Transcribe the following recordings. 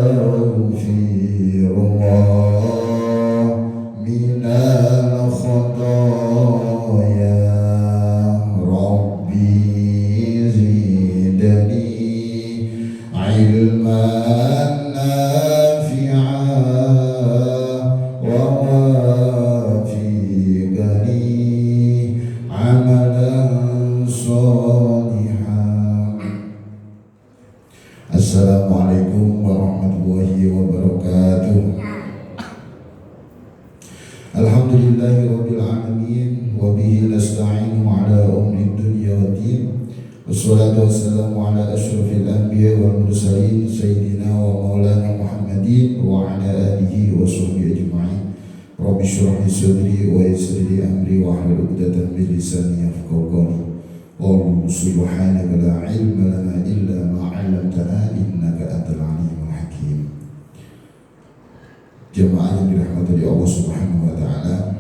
الله من الخطايا ربي زدني علما نافعا ووافقني عملا صالحا. Assalamualaikum warahmatullahi wabarakatuh. Alhamdulillahi rabbil alamin wa bihi nasta'inu ala umri dunya waddin. Wassalatu wassalamu ala asyrafil anbiya wal mursalin sayyidina wa maulana Muhammadin wa ala alihi wa sahbihi ajma'in. Rabbi shrah li sadri wa yassir li amri wa hlul 'uqdatam min lisani yafqahu qawli. Qul subhanaka la ilma lana illa ma 'allamtana innaka antal alimul hakim. Jemaah yang dirahmati oleh Allah Subhanahu wa taala,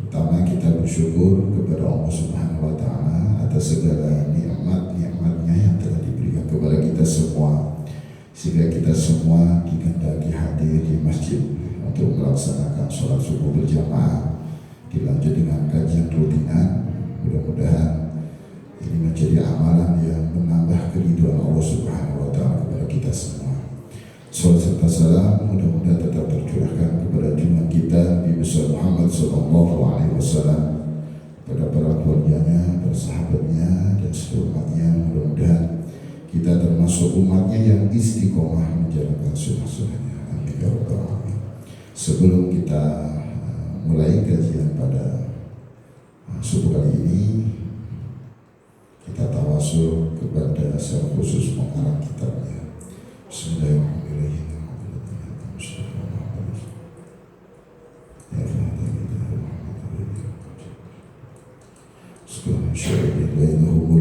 pertama kita bersyukur kepada Allah Subhanahu wa taala atas segala nikmat-nikmatnya yang telah diberikan kepada kita semua, sehingga kita semua dikehendaki hadir di masjid untuk melaksanakan sholat subuh berjamaah, dilanjut dengan kajian rutinan. Mudah-mudahan ini menjadi amalan yang menambah keridhaan Allah Subhanahu wa taala kepada kita semua. Salat serta salam mudah-mudahan tetap tercurahkan kepada junjungan kita Nabi besar Muhammad sallallahu alaihi wasallam, kepada para keluarganya, para sahabatnya dan seluruh umatnya. Mudah-mudahan kita termasuk umatnya yang istiqomah menjalankan sunnah-sunnahnya. Amin ya rabbal alamin. Sebelum kita mulai kajian pada subuh kali ini, kita tawasul kepada secara khusus mengarang kitabnya. Bismillahirrahmanirrahim. Bismillahirrahmanirrahim.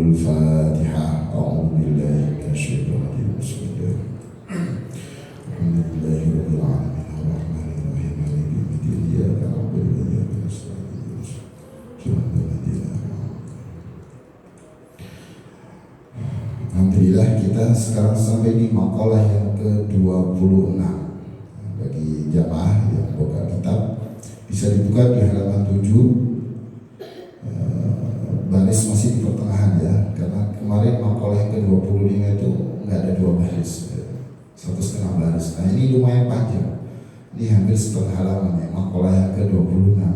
Al-Fatihah. A'udzu billahi minasyaitonir rajim. Bismillahirrahmanirrahim. Alhamdulillahirabbil alamin. Arrahmanir rahim. Maliki yaumiddin. Iyyaka na'budu wa iyyaka nasta'in. Alhamdulillah, kita sekarang sampai di makalah yang ke-26. Bagi jamaah yang buka kitab, bisa dibuka di halaman 7. Baris masih di pertengahan ya, karena kemarin makalah yang ke-25 itu nggak ada 2 baris, 1,5 baris. Nah ini lumayan panjang, ini hampir setengah halaman ya, makalah yang ke-26 ya.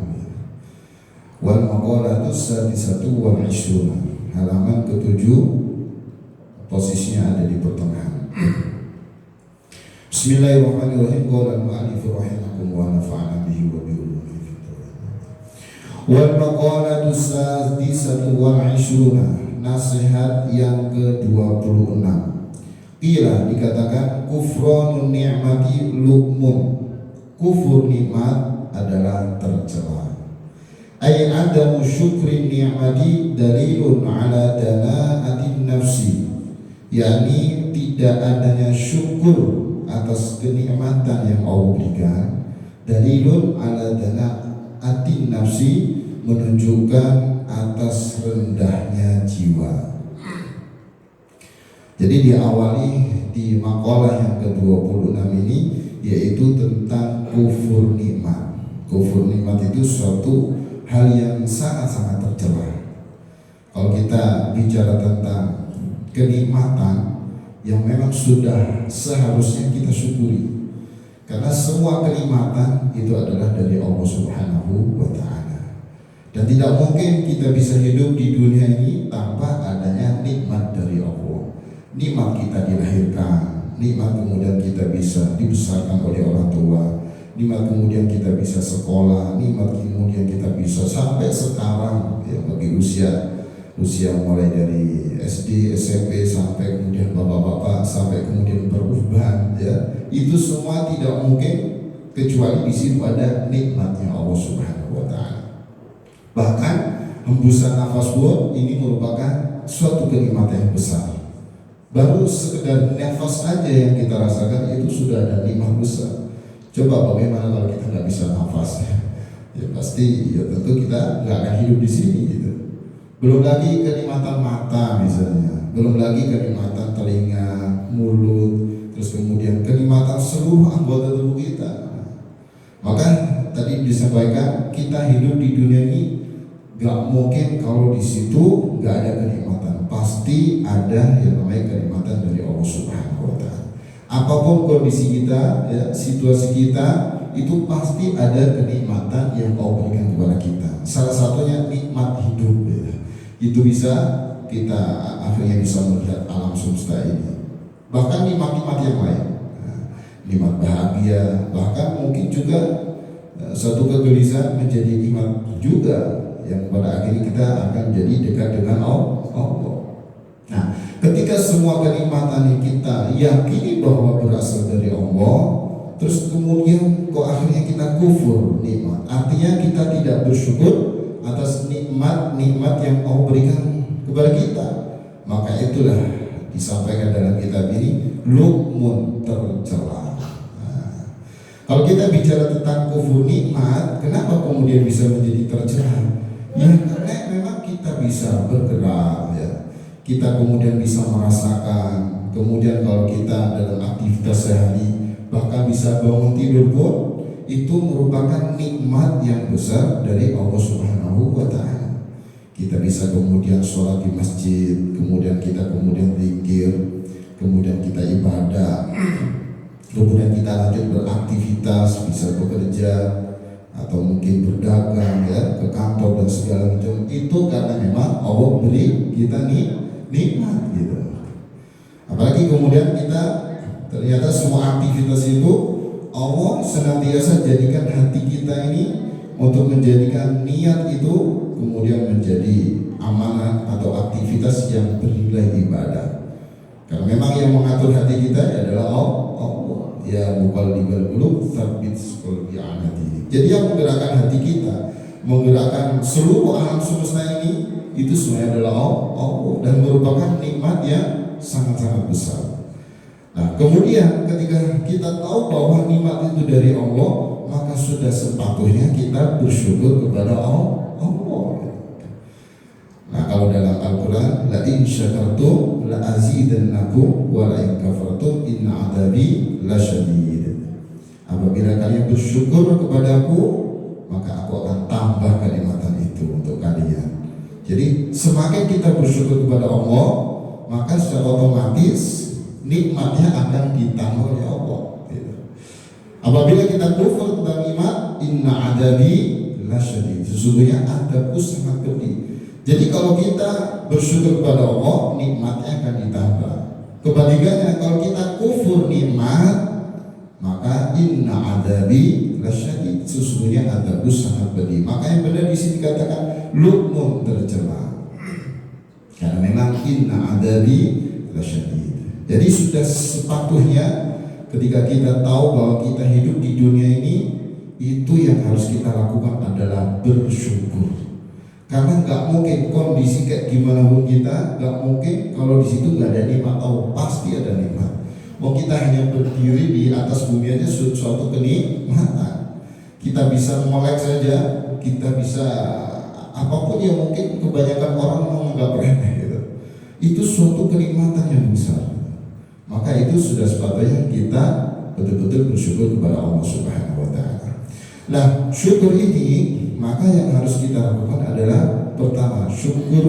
Wal maqalatu sadisatu wal 20, halaman ke-7, posisinya ada di pertengahan. Bismillahirrahmanirrahim. Qala al-mu'allif rahimakumullah wa nafa'ana bihi wa bi ulumihi fid dharain. Wal maqalatu sadisatu wal 20, nasihat yang ke-26. Qila, dikatakan kufranun ni'mati lu'mun, kufur nikmat adalah tercela. Ay adamu syukri ni'mati dalilun ala dana'atin nafsi, yakni tidak adanya syukur atas kenikmatan yang Allah berikan. Dalilun ala dana'atin nafsi, menunjukkan atas rendahnya jiwa. Jadi diawali di makalah yang ke-26 ini yaitu tentang kufur nikmat. Kufur nikmat itu suatu hal yang sangat-sangat tercela. Kalau kita bicara tentang kenikmatan yang memang sudah seharusnya kita syukuri, karena semua kenikmatan itu adalah dari Allah Subhanahu wa ta'ala, dan tidak mungkin kita bisa hidup di dunia ini tanpa adanya nikmat dari Allah. Nikmat kita dilahirkan, nikmat kemudian kita bisa dibesarkan oleh orang tua, nikmat kemudian kita bisa sekolah, nikmat kemudian kita bisa sampai sekarang ya, bagi usia mulai dari SD, SMP sampai kemudian bapak-bapak sampai kemudian beruban ya, itu semua tidak mungkin kecuali di situ ada nikmatnya Allah Subhanahu wa ta'ala. Bahkan hembusan nafas buah ini merupakan suatu kenikmatan yang besar. Baru sekedar nafas aja yang kita rasakan itu sudah ada nikmat besar. Coba bagaimana kalau kita nggak bisa nafas? Ya pasti ya tentu kita nggak akan hidup di sini gitu. Belum lagi kenikmatan mata misalnya, belum lagi kenikmatan telinga, mulut, terus kemudian kenikmatan seluruh anggota tubuh kita. Maka tadi disampaikan kita hidup di dunia ini gak mungkin kalau di situ gak ada kenikmatan. Pasti ada yang namanya kenikmatan dari Allah Subhanahu wa Ta'ala. Apapun kondisi kita, ya, situasi kita, itu pasti ada kenikmatan yang Allah berikan kepada kita. Salah satunya nikmat hidup, ya. Itu bisa kita akhirnya bisa melihat alam semesta ini. Bahkan nikmat-nikmat yang lain, nikmat bahagia, bahkan mungkin juga satu kegelisahan menjadi nikmat juga yang pada akhirnya kita akan jadi dekat dengan Allah. Nah, ketika semua kenikmatan yang kita yakini bahwa berasal dari Allah, terus kemudian kok akhirnya kita kufur nikmat, artinya kita tidak bersyukur atas nikmat-nikmat yang Allah berikan kepada kita, maka itulah disampaikan dalam kitab ini lukmun tercela. Kalau kita bicara tentang kufur nikmat, kenapa kemudian bisa menjadi tercela? Ya karena memang kita bisa bergerak, ya. Kita kemudian bisa merasakan, kemudian kalau kita dalam aktivitas sehari bahkan bisa bangun tidur pun, itu merupakan nikmat yang besar dari Allah Subhanahu wa Ta'ala. Kita bisa kemudian sholat di masjid, kemudian kita zikir, kemudian kita ibadah, kemudian kita lanjut beraktivitas, bisa bekerja atau mungkin berdagang, ya, ke kantor dan segala macam. Itu karena memang Allah beri kita nikmat, gitu. Apalagi kemudian kita ternyata semua aktivitas itu Allah senantiasa jadikan hati kita ini untuk menjadikan niat itu kemudian menjadi amanah atau aktivitas yang bernilai ibadah. Karena memang yang mengatur hati kita adalah Allah. Ya muqallibal qulub tsabbit qalbi ala dinik. Jadi yang menggerakkan hati kita, menggerakkan seluruh alam semesta ini, itu semuanya adalah Allah dan merupakan nikmat yang sangat-sangat besar. Nah, kemudian ketika kita tahu bahwa nikmat itu dari Allah, maka sudah sepatutnya kita bersyukur kepada Allah. Nah, kalau dalam Al-Quran, la in syakartum la azidannakum wa la in kafartum inna adabi lasyadid. Apabila kalian bersyukur kepadaku, maka aku akan tambah kenikmatan itu untuk kalian. Jadi semakin kita bersyukur kepada Allah, maka secara otomatis nikmatnya akan ditambah oleh Allah, gitu. Apabila kita kufur tentang nikmat, inna adabi lasyadid, sesungguhnya adabku sangat pedih. Jadi kalau kita bersyukur kepada Allah, nikmatnya akan ditambah. Kebalikannya, kalau kita kufur nikmat, maka inna adabi lasyadid, sesungguhnya adabku sangat pedih. Maka yang benar di sini dikatakan lukmun tercela. Karena memang inna adabi lasyadid. Jadi sudah sepatutnya ketika kita tahu bahwa kita hidup di dunia ini, itu yang harus kita lakukan adalah bersyukur. Karena nggak mungkin kondisi kayak gimana pun kita, nggak mungkin kalau di situ nggak ada nikmat. Oh, pasti ada nikmat. Mau kita hanya berdiri di atas bumi aja suatu kenikmatan. Kita bisa melek saja, kita bisa apapun yang mungkin kebanyakan orang menganggap remeh, gitu. Itu suatu kenikmatan yang besar. Maka itu sudah sepatutnya kita betul-betul bersyukur kepada Allah Subhanahu wa Ta'ala. Nah, syukur ini maka yang harus kita lakukan adalah pertama syukur,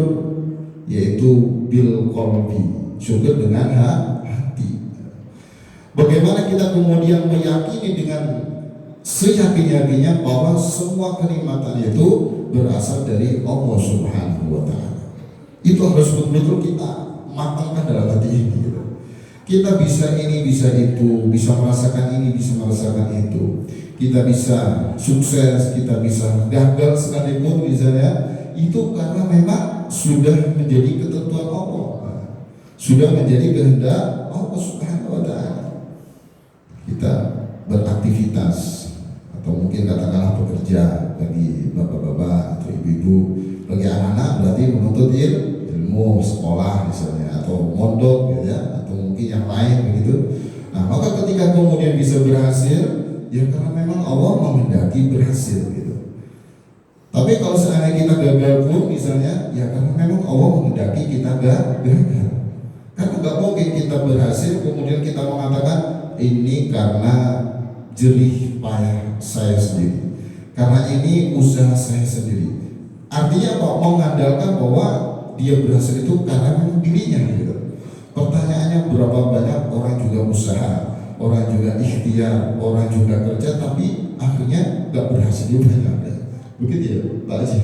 yaitu bil qalbi, syukur dengan hati. Bagaimana kita kemudian meyakini dengan seyakin-yakinnya bahwa semua kenikmatan itu berasal dari Allah Subhanahu wa Ta'ala. Itu harus betul-betul kita matangkan dalam hati ini, gitu. Kita bisa ini, bisa itu, bisa merasakan ini, bisa merasakan itu. Kita bisa sukses, kita bisa gagal sekalipun misalnya, itu karena memang sudah menjadi ketentuan Allah, sudah menjadi kehendak Allah Subhanahu wa Ta'ala. Kita beraktivitas atau mungkin katakanlah bekerja, bagi bapak-bapak atau ibu-ibu, bagi anak-anak berarti menuntut ilmu, sekolah misalnya, atau mondok, gitu ya, atau mungkin yang lain begitu. Nah, maka ketika kemudian bisa berhasil, ya karena memang Allah menghendaki berhasil, gitu. Tapi kalau seandainya kita gagal pun misalnya, ya karena memang Allah menghendaki kita gagal. Karena nggak mungkin kita berhasil kemudian kita mengatakan ini karena jerih payah saya sendiri, karena ini usaha saya sendiri. Artinya apa? Mengandalkan bahwa dia berhasil itu karena memang dirinya gitu. Pertanyaannya, berapa banyak orang juga usaha, orang juga ikhtiar, orang juga kerja, tapi akhirnya nggak berhasil juga banyak. Begitu ya Pak Haji.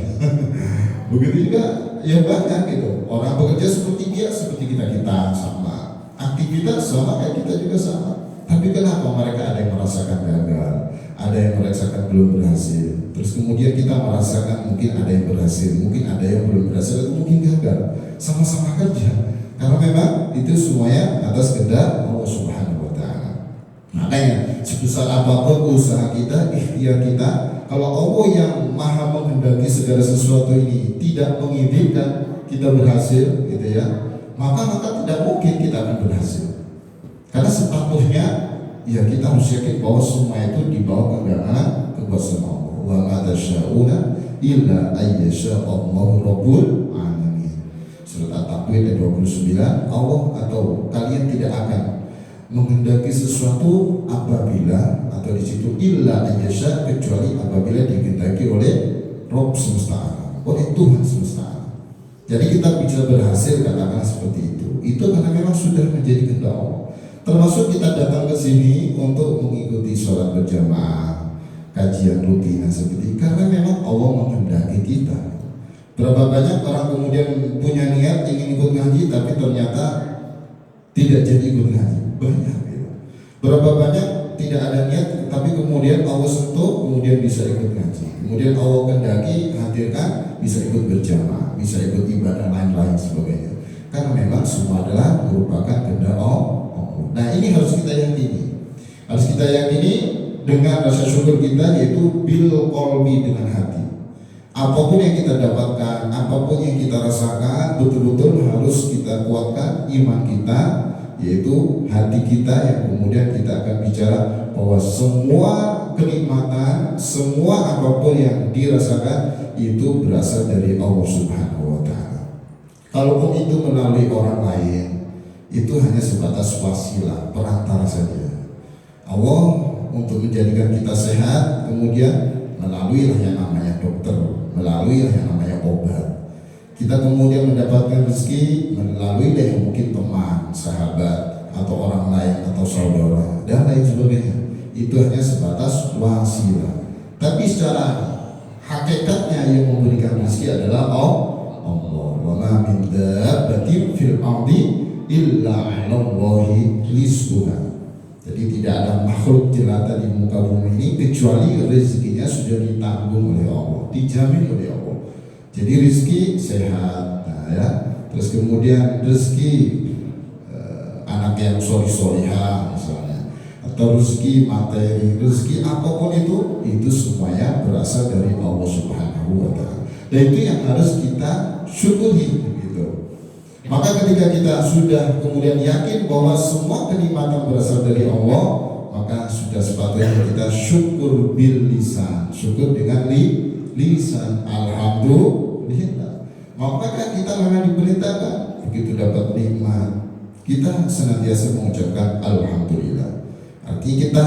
Begitu juga ya banyak gitu. Orang bekerja seperti dia, seperti kita sama. Aktivitas sama kayak kita juga sama. Tapi kenapa mereka ada yang merasakan gagal, ada yang merasakan belum berhasil. Terus kemudian kita merasakan mungkin ada yang berhasil, mungkin ada yang belum berhasil, atau mungkin gagal. Sama-sama kerja. Karena memang itu semuanya atas kehendak Allah Subhanahu wa Ta'ala. Makanya sebesar apapun usaha kita, ikhtiar kita, kalau Allah yang maha menghendaki segala sesuatu ini tidak mengizinkan kita berhasil, gitu ya, maka tidak mungkin kita akan berhasil. Karena sepatutnya ya kita harus yakin bahwa semua itu di bawah kehendak kekuasaan Allah. Wa ma tasyauna illa ayyasha Allahu rabbul alamin. Surat At-Takwir ayat 29, Allah atau kalian tidak akan menghendaki sesuatu apabila, atau di situ illa ayyasha, kecuali apabila dikehendaki oleh Rabb semesta alam, oleh Tuhan semesta alam. Jadi kita bisa berhasil katakan seperti itu karena memang sudah menjadi kehendak Allah. Termasuk kita datang ke sini untuk mengikuti sholat berjamaah, kajian rutin seperti ini, karena memang Allah menghendaki kita. Berapa banyak orang kemudian punya niat ingin ikut ngaji tapi ternyata tidak jadi ikut ngaji, banyak gitu. Berapa banyak tidak ada niat tapi kemudian Allah sentuh, kemudian bisa ikut ngaji, kemudian Allah kehendaki hadirkan bisa ikut berjamaah, bisa ikut ibadah lain-lain sebagainya. Karena memang semua adalah merupakan kehendak Allah. Nah ini harus kita yakini, dengan rasa syukur kita, yaitu bil qalbi, dengan hati. Apapun yang kita dapatkan, apapun yang kita rasakan, betul-betul harus kita kuatkan iman kita, yaitu hati kita, yang kemudian kita akan bicara bahwa semua kenikmatan, semua apapun yang dirasakan itu berasal dari Allah Subhanahu wa Ta'ala. Kalaupun itu melalui orang lain, itu hanya sebatas wasilah, perantara saja. Allah untuk menjadikan kita sehat, kemudian melalui yang namanya dokter, melalui yang namanya obat. Kita kemudian mendapatkan rezeki melalui mungkin teman, sahabat, atau orang lain, atau saudara, dan lain sebagainya. Itu hanya sebatas wasilah. Tapi secara hakikatnya yang memberikan rezeki adalah Allah. Wa ma min dabbatin fil ardi illa 'alallahi rizquha. Jadi tidak ada makhluk jelata di muka bumi ini kecuali rezekinya sudah ditanggung oleh Allah, dijamin oleh Allah. Jadi rezeki sehat, nah ya. Terus kemudian rezeki anak yang solihah misalnya, atau rezeki materi, rezeki apapun itu semuanya berasal dari Allah Subhanahu wa Ta'ala. Dan itu yang harus kita syukuri. Maka ketika kita sudah kemudian yakin bahwa semua kenikmatan berasal dari Allah, maka sudah sepatutnya kita syukur bil lisan, syukur dengan lisan, alhamdulillah. Maka kita memang diperintahkan begitu dapat nikmat, kita senantiasa mengucapkan alhamdulillah. Artinya kita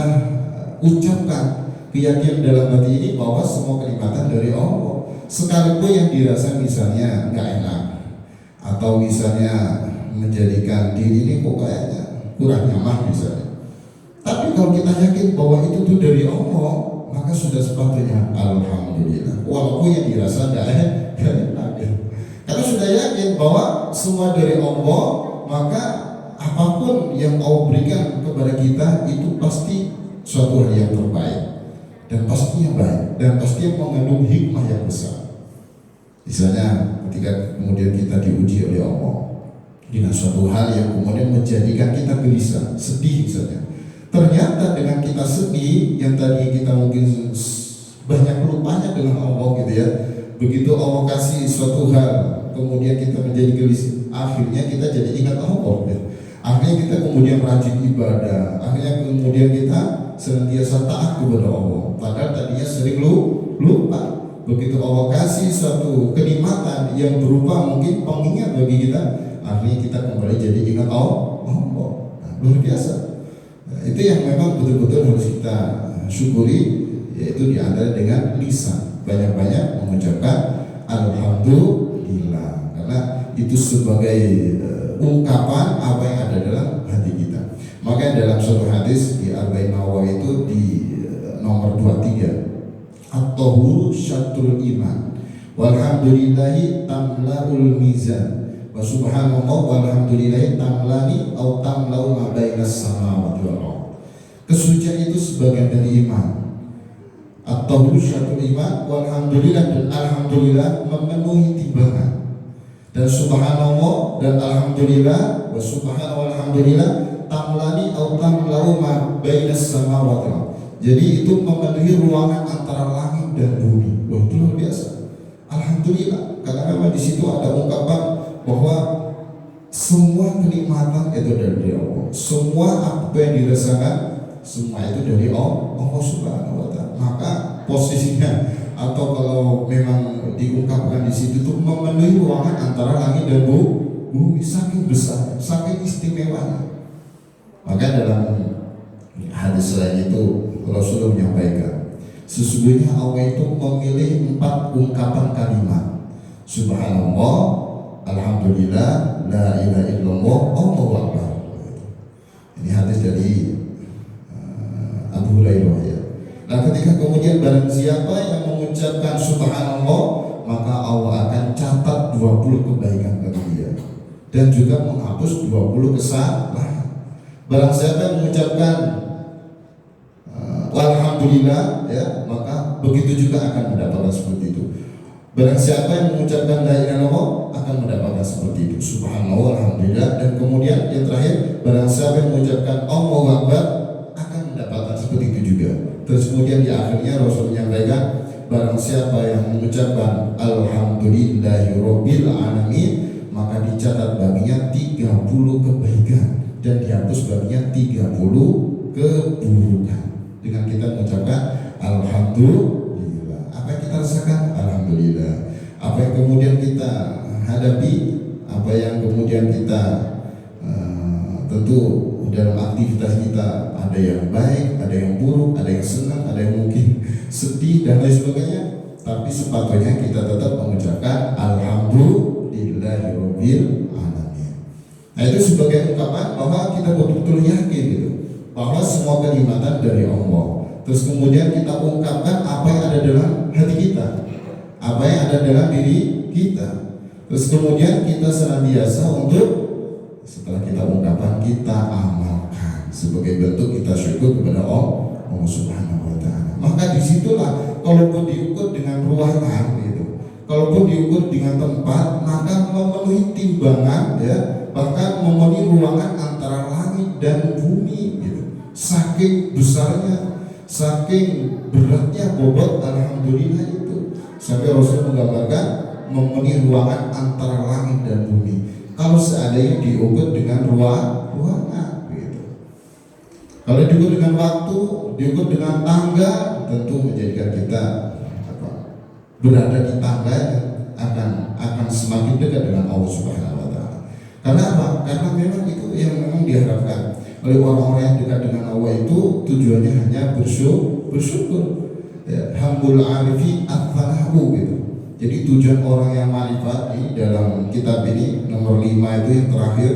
ucapkan keyakinan dalam hati ini bahwa semua kenikmatan dari Allah, sekalipun yang dirasa misalnya nggak enak, atau misalnya menjadikan diri ini kok kayaknya kurang nyaman misalnya. Tapi kalau kita yakin bahwa itu tuh dari Allah, maka sudah sepatutnya alhamdulillah. Walaupun yang dirasa tidak enak. Karena sudah yakin bahwa semua dari Allah, maka apapun yang Allah berikan kepada kita itu pasti suatu hal yang terbaik, dan pastinya baik, dan pastinya mengandung hikmah yang besar. Misalnya ketika kemudian kita diuji oleh Allah dengan suatu hal yang kemudian menjadikan kita gelisah, sedih misalnya. Ternyata dengan kita sedih, yang tadi kita mungkin banyak lupanya dengan Allah gitu ya. Begitu Allah kasih suatu hal, kemudian kita menjadi gelisah, akhirnya kita jadi ingat Allah gitu. Akhirnya kita kemudian rajin ibadah, akhirnya kemudian kita senantiasa taat kepada Allah. Padahal tadinya sering lupa. begitu Allah kasih suatu kenikmatan yang berupa mungkin pengingat bagi kita, akhirnya kita kembali jadi ingat Allah. Nah, luar biasa. Nah, itu yang memang betul-betul harus kita syukuri, yaitu diantara dengan lisan, banyak-banyak mengucapkan alhamdulillah, karena itu sebagai ungkapan apa yang ada dalam hati kita. Maka dalam suatu hadis di Arba'in Nawawi itu di nomor 23, at-tahuru syatrul iman walhamdulillahi tamlaul mizan wa subhanallah walhamdulillahi tamlani au tamlau ma bainas samawati wal ardh. Kesucian itu sebagian dari iman. At-tahuru syatrul iman walhamdulillah, dan alhamdulillah memenuhi timbangan, dan subhanallah dan alhamdulillah wa subhanallah walhamdulillah tamlani au tamlau ma bainas samawati wal ardh. Jadi itu memenuhi ruangan antara langit dan bumi. Wah, itu luar biasa. Alhamdulillah, karena memang di situ ada ungkapan bahwa semua kenikmatan itu dari Allah. Semua apa yang dirasakan, semua itu dari Allah Subhanahu wa Ta'ala. Maka posisinya atau kalau memang diungkapkan di situ itu memenuhi ruangan antara langit dan bumi, saking besar, saking istimewanya. Maka dalam hadis lain itu Rasulullah menyampaikan, sesungguhnya Allah itu memilih 4 ungkapan kalimat: subhanallah, alhamdulillah, la ilaha illallah, Allahu akbar. Ini hadis dari Abu Hurairah ya. Nah, ketika kemudian barang siapa yang mengucapkan subhanallah, maka Allah akan catat 20 kebaikan bagi dia dan juga menghapus 20 kesalahan. Barang siapa yang mengucapkan alhamdulillah ya, maka begitu juga akan mendapatkan seperti itu. Barang siapa yang mengucapkan la ilaha illallah akan mendapatkan seperti itu, subhanallah, alhamdulillah, dan kemudian yang terakhir, barang siapa yang mengucapkan Allahu akbar akan mendapatkan seperti itu juga. Terus kemudian di akhirnya Rasul menyampaikan, barang siapa yang mengucapkan alhamdulillahirabbil alamin, maka dicatat baginya 30 kebaikan dan dihapus baginya 30 keburukan. Dengan kita mengucapkan alhamdulillah, apa yang kita rasakan alhamdulillah, apa yang kemudian kita hadapi, apa yang kemudian kita tentu dalam aktivitas kita ada yang baik, ada yang buruk, ada yang senang, ada yang mungkin sedih dan lain sebagainya, tapi sepatutnya kita tetap mengucapkan alhamdulillahirabbil alamin. Nah, itu sebagai ungkapan bahwa kita betul-betul yakin gitu bahwa semua kenikmatan dari Allah. Terus kemudian kita ungkapkan apa yang ada dalam hati kita, apa yang ada dalam diri kita. Terus kemudian kita senantiasa untuk setelah kita ungkapkan, kita amalkan sebagai bentuk kita syukur kepada Allah Subhanahu wa Ta'ala. Maka disitulah kalaupun diukur dengan ruangan gitu, kalaupun diukur dengan tempat, maka memenuhi timbangan ya, bahkan memenuhi ruangan antara langit dan bumi gitu. Saking besarnya, saking beratnya bobot alhamdulillah itu, sampai Rasul menggambarkan memenuhi ruangan antara langit dan bumi. Kalau seandainya diukur dengan ruangan gitu, kalau diukur dengan waktu, diukur dengan tangga, tentu menjadikan kita berada di tangga akan semakin dekat dengan Allah Subhanahu wa Ta'ala. Karena apa? Karena memang itu yang memang diharapkan oleh orang-orang yang dekat dengan Allah, itu tujuannya hanya bersyukur. Ya, hambul arifi at-falahu gitu. Jadi tujuan orang yang marifat ini dalam kitab ini nomor 5 itu yang terakhir,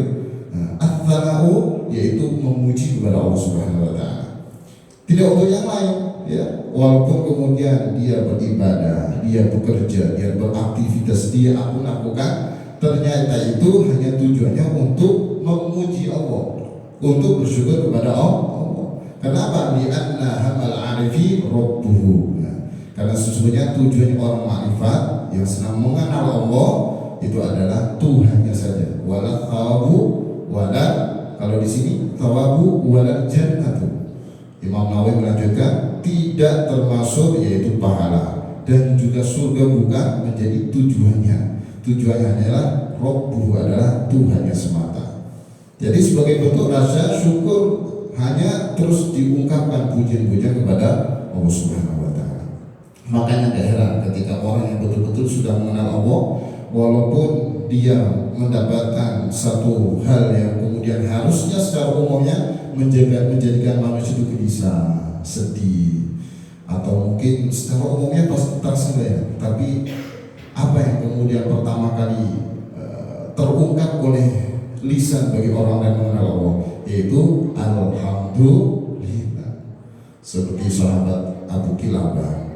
at-falahu, yaitu memuji kepada Allah Subhanahu wa Ta'ala. Tidak untuk yang lain ya. Walaupun kemudian dia beribadah, dia bekerja, dia beraktivitas, dia lakukan, ternyata itu hanya tujuannya untuk memuji Allah, untuk bersyukur kepada Allah. Kenapa? Li'anna hamal arifi rabbuhu. Karena sesungguhnya tujuan orang makrifat yang senang mengenal Allah itu adalah Tuhannya saja. Wala thawabu wala, kalau di sini thawabu wala jannatu. Imam Nawawi melanjutkan, tidak termasuk yaitu pahala dan juga surga bukan menjadi tujuannya. Tujuannya adalah Rabbuhu, adalah Tuhannya semata. Jadi sebagai bentuk rasa syukur hanya terus diungkapkan pujian-pujian kepada Allah Subhanahu wa Ta'ala. Makanya gak heran ketika orang yang betul-betul sudah mengenal Allah, walaupun dia mendapatkan satu hal yang kemudian harusnya secara umumnya menjadikan manusia itu gelisah, sedih, atau mungkin secara umumnya pasti terasa ya. Tapi apa yang kemudian pertama kali terungkap oleh lisan bagi orang yang mengenal Allah, yaitu alhamdulillah. Seperti sahabat Abu Kilabah,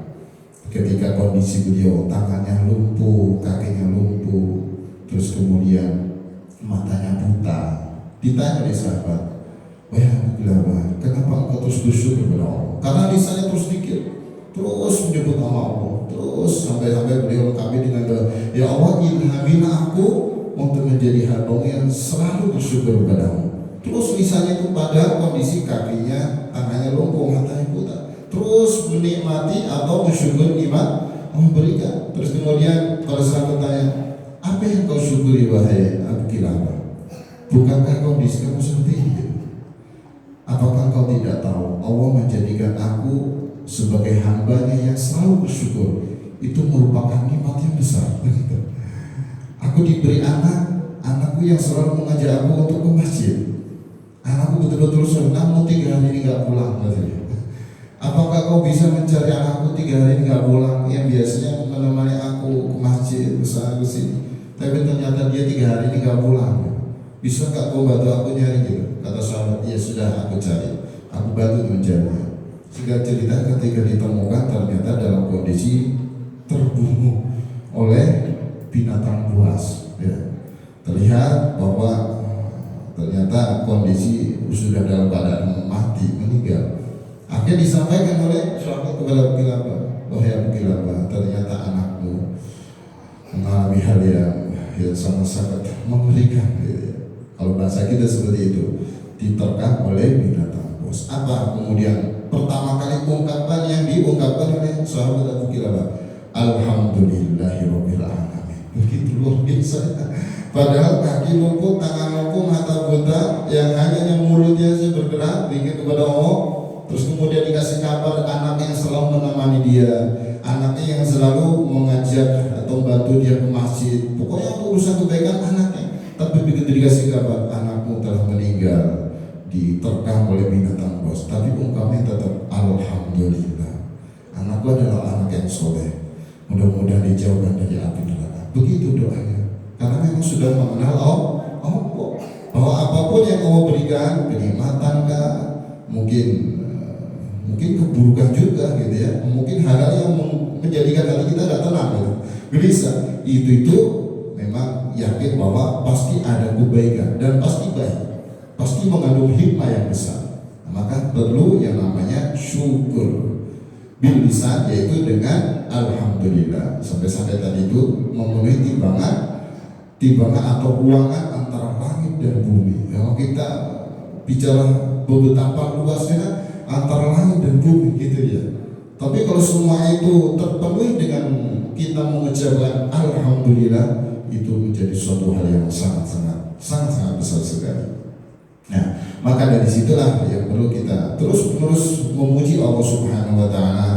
ketika kondisi beliau tangannya lumpuh, kakinya lumpuh, terus kemudian matanya buta, ditanya oleh sahabat, wahai Abu Kilabah, kenapa engkau terus bersyukur kepada Allah? Karena lisannya terus zikir, terus menyebut nama Allah, terus sampai beliau kami dengan doa, ya Allah ilhamilah aku untuk menjadi hamba yang selalu bersyukur kepadamu. Terus lisannya itu pada kondisi kakinya, tangannya lumpuh, matanya buta, terus menikmati atau bersyukur nikmat Allah berikan. Terus kemudian kalau sahabat tanya, apa yang kau syukuri wahai Abu Kilabah? Bukankah kondisi kamu seperti ini? Apakah kau tidak tahu Allah menjadikan aku sebagai hambanya yang selalu bersyukur? Itu merupakan nikmat yang besar. Aku diberi anakku yang selalu mengajak aku untuk ke masjid. Anakku betul-betul suruh, namun 3 hari ini gak pulang katanya. Apakah kau bisa mencari anakku 3 hari ini gak pulang, yang biasanya menemani aku ke masjid, ke sini, tapi ternyata dia 3 hari ini gak pulang. Bisa gak kau bantu aku nyari gitu? Kata sahabat, ya sudah aku cari, aku bantu mencarinya. Sehingga cerita ketika ditemukan ternyata dalam kondisi terbunuh oleh binatang buas ya. Terlihat bahwa ternyata kondisi sudah dalam keadaan mati, meninggal. Akhirnya disampaikan oleh sahabat kepada Abu Kilabah, wahai Abu Kilabah, ternyata anakmu mengalami hal yang sangat-sangat mengerikan gitu ya. Kalau bahasa kita seperti itu, diterkam oleh binatang buas. Apa kemudian pertama kali ungkapan yang diungkapkan oleh sahabat Abu Kilabah? Alhamdulillahirabbil alamin. Begitu luar biasa. Padahal kaki lumpuh, tangan lumpuh, mata buta, yang hanya mulutnya saja bergerak, zikir kepada Allah. Terus kemudian dikasih kabar anak yang selalu menemani dia, anaknya yang selalu mengajak atau membantu dia ke masjid. Pokoknya urusan kebaikan anaknya. Tapi begitu dikasih kabar anakmu telah meninggal, diterkam oleh binatang buas, tapi ungkapnya tetap alhamdulillah. Anakku adalah anak yang soleh, mudah-mudahan dijauhkan dari api neraka. Begitu doanya. Karena memang sudah mengenal Allah, bahwa apapun yang Allah berikan, kenikmatan kah, mungkin keburukan juga gitu ya, mungkin hal-hal yang menjadikan hati kita tidak tenang gitu, gelisah, itu memang yakin bahwa pasti ada kebaikan dan pasti baik, pasti mengandung hikmah yang besar. Maka perlu yang namanya syukur bil lisan, yaitu dengan alhamdulillah. Sampai tadi itu memenuhi timbangan atau ruangan antara langit dan bumi. Kalau kita bicara betapa luasnya antara langit dan bumi gitu ya. Tapi kalau semua itu terpenuhi dengan kita mengucapkan alhamdulillah, itu menjadi suatu hal yang sangat-sangat besar sekali. Nah, maka dari situlah yang perlu kita terus-menerus memuji Allah Subhanahu wa taala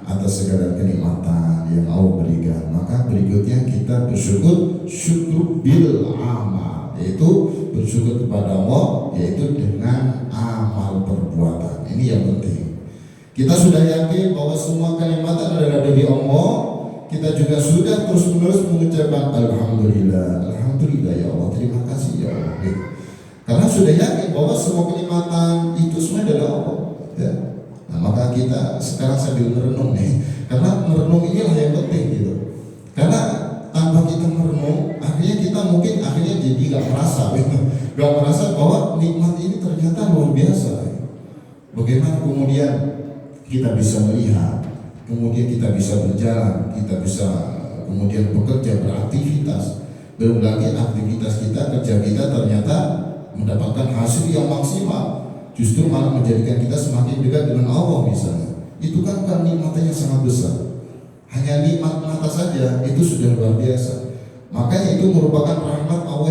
atas segala kenikmatan yang Allah berikan. Maka berikutnya kita bersyukur, syukur bil amal, yaitu bersyukur kepada Allah, yaitu dengan amal perbuatan. Ini yang penting. Kita sudah yakin bahwa semua kenikmatan adalah dari Allah. Kita juga sudah terus-menerus mengucapkan alhamdulillah, alhamdulillah ya Allah, terima kasih ya Allah. Karena sudah yakin bahwa semua kenikmatan itu semua adalah Allah ya. Nah, maka kita sekarang sambil merenung nih, karena merenung inilah yang penting gitu. Karena tanpa kita merenung, akhirnya kita mungkin jadi nggak merasa gitu. Nggak merasa bahwa nikmat ini ternyata luar biasa. Bagaimana kemudian kita bisa melihat, kemudian kita bisa berjalan, kita bisa kemudian bekerja, beraktivitas. Belum lagi aktivitas kita, kerja kita ternyata mendapatkan hasil yang maksimal, justru malah menjadikan kita semakin dekat dengan Allah misalnya. Itu kan nikmatnya sangat besar. Hanya nikmat mata saja itu sudah luar biasa. Makanya itu merupakan rahmat Allah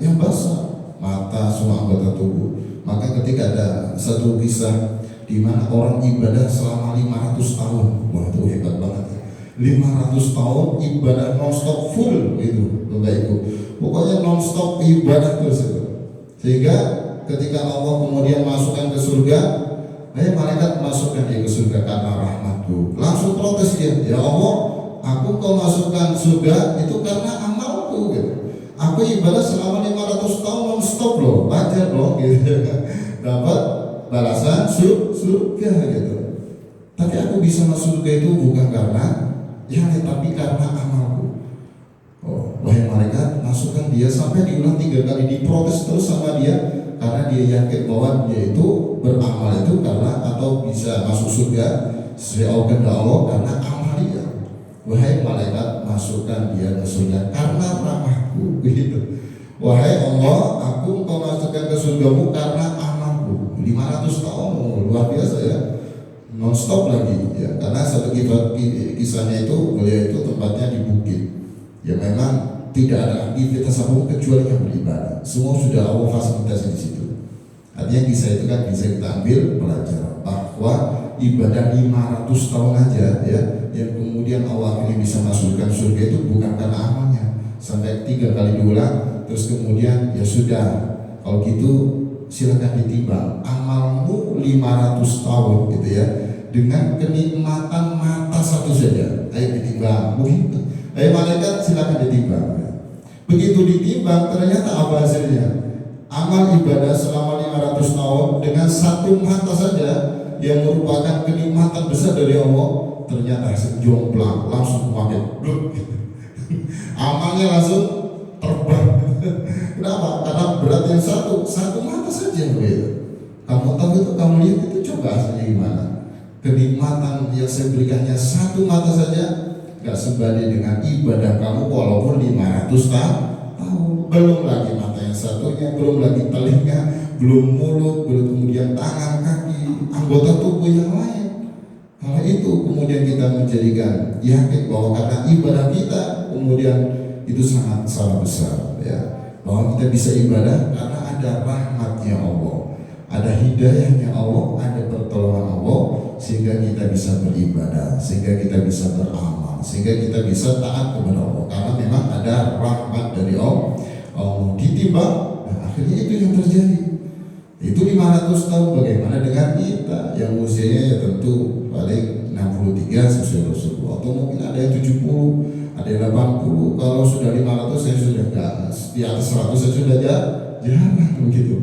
yang besar. Mata semua anggota tubuh. Maka ketika ada satu kisah di mana orang ibadah selama 500 tahun, wah itu hebat banget. 500 tahun ibadah non-stop full itu Bapak Ibu. Pokoknya non-stop ibadah terus itu. Sehingga ketika Allah kemudian masukkan ke surga, malaikat masukkan dia ke surga karena rahmatku. Langsung protes dia, ya Allah, aku kau masukkan surga itu karena amalku gitu. Aku ibadah selama 500 tahun non-stop loh, wajar loh gitu. Dapat balasan surga gitu. Tapi aku bisa masuk surga itu bukan karena tapi karena amalku. Oh, wahai malaikat, masukkan dia. Sampai diulang 3 kali, diprotes terus sama dia karena dia yakin bahwa dia itu beramal itu karena atau bisa masuk surga sesuai kehendak Allah karena amal dia. Wahai malaikat, masukkan dia ke surga karena rahmatku begitu. Wahai Allah, aku kau masukkan ke surgamu karena amalku. 500 tahun, luar biasa ya, non-stop lagi ya. Karena satu kisahnya itu, beliau itu tempatnya di bukit ya, memang tidak ada aktivitas apapun kecuali yang beribadah. Semua sudah Allah fasilitasi di situ. Artinya kisah itu kan bisa kita ambil pelajaran bahwa ibadah 500 tahun aja ya, yang kemudian Allah akhirnya bisa masukkan surga itu bukan karena amalnya. Sampai 3 kali diulang, terus kemudian ya sudah, kalau gitu silakan ditimbang amalmu 500 tahun gitu ya, dengan kenikmatan mata satu saja. Ayo ditimbang begitu. Ayo malaikat silakan ditimbang. Begitu ditimbang, ternyata apa hasilnya? Amal ibadah selama 500 tahun dengan satu mata saja yang merupakan kenikmatan besar dari Allah, ternyata jomplang, langsung pakai bluk. Amalnya langsung terbang. Kenapa? Karena berat yang satu mata saja begitu. Kamu tahu itu, kamu lihat itu, coba hasilnya gimana? Kenikmatan yang saya berikannya satu mata saja gak sebanding dengan ibadah kamu walaupun 500 tahun. Belum lagi mata yang satunya, belum lagi telinga, belum mulut, belum kemudian tangan, kaki, anggota tubuh yang lain. Kalau itu kemudian kita menjadikan yakin bahwa karena ibadah kita kemudian itu sangat besar ya, bahwa kita bisa ibadah karena ada rahmatnya Allah, ada hidayahnya Allah, ada pertolongan Allah, sehingga kita bisa beribadah, sehingga kita bisa beramal, sehingga kita bisa taat kepada Allah karena memang ada rahmat dari Allah. Ditimbang, nah akhirnya itu yang terjadi. Itu 500 tahun. Bagaimana dengan kita yang usianya ya tentu paling 63 sesuai Rasulullah, atau mungkin ada yang 70, ada yang 80. Kalau sudah 500 saya sudah enggak, di atas 100 saya sudah jarang begitu.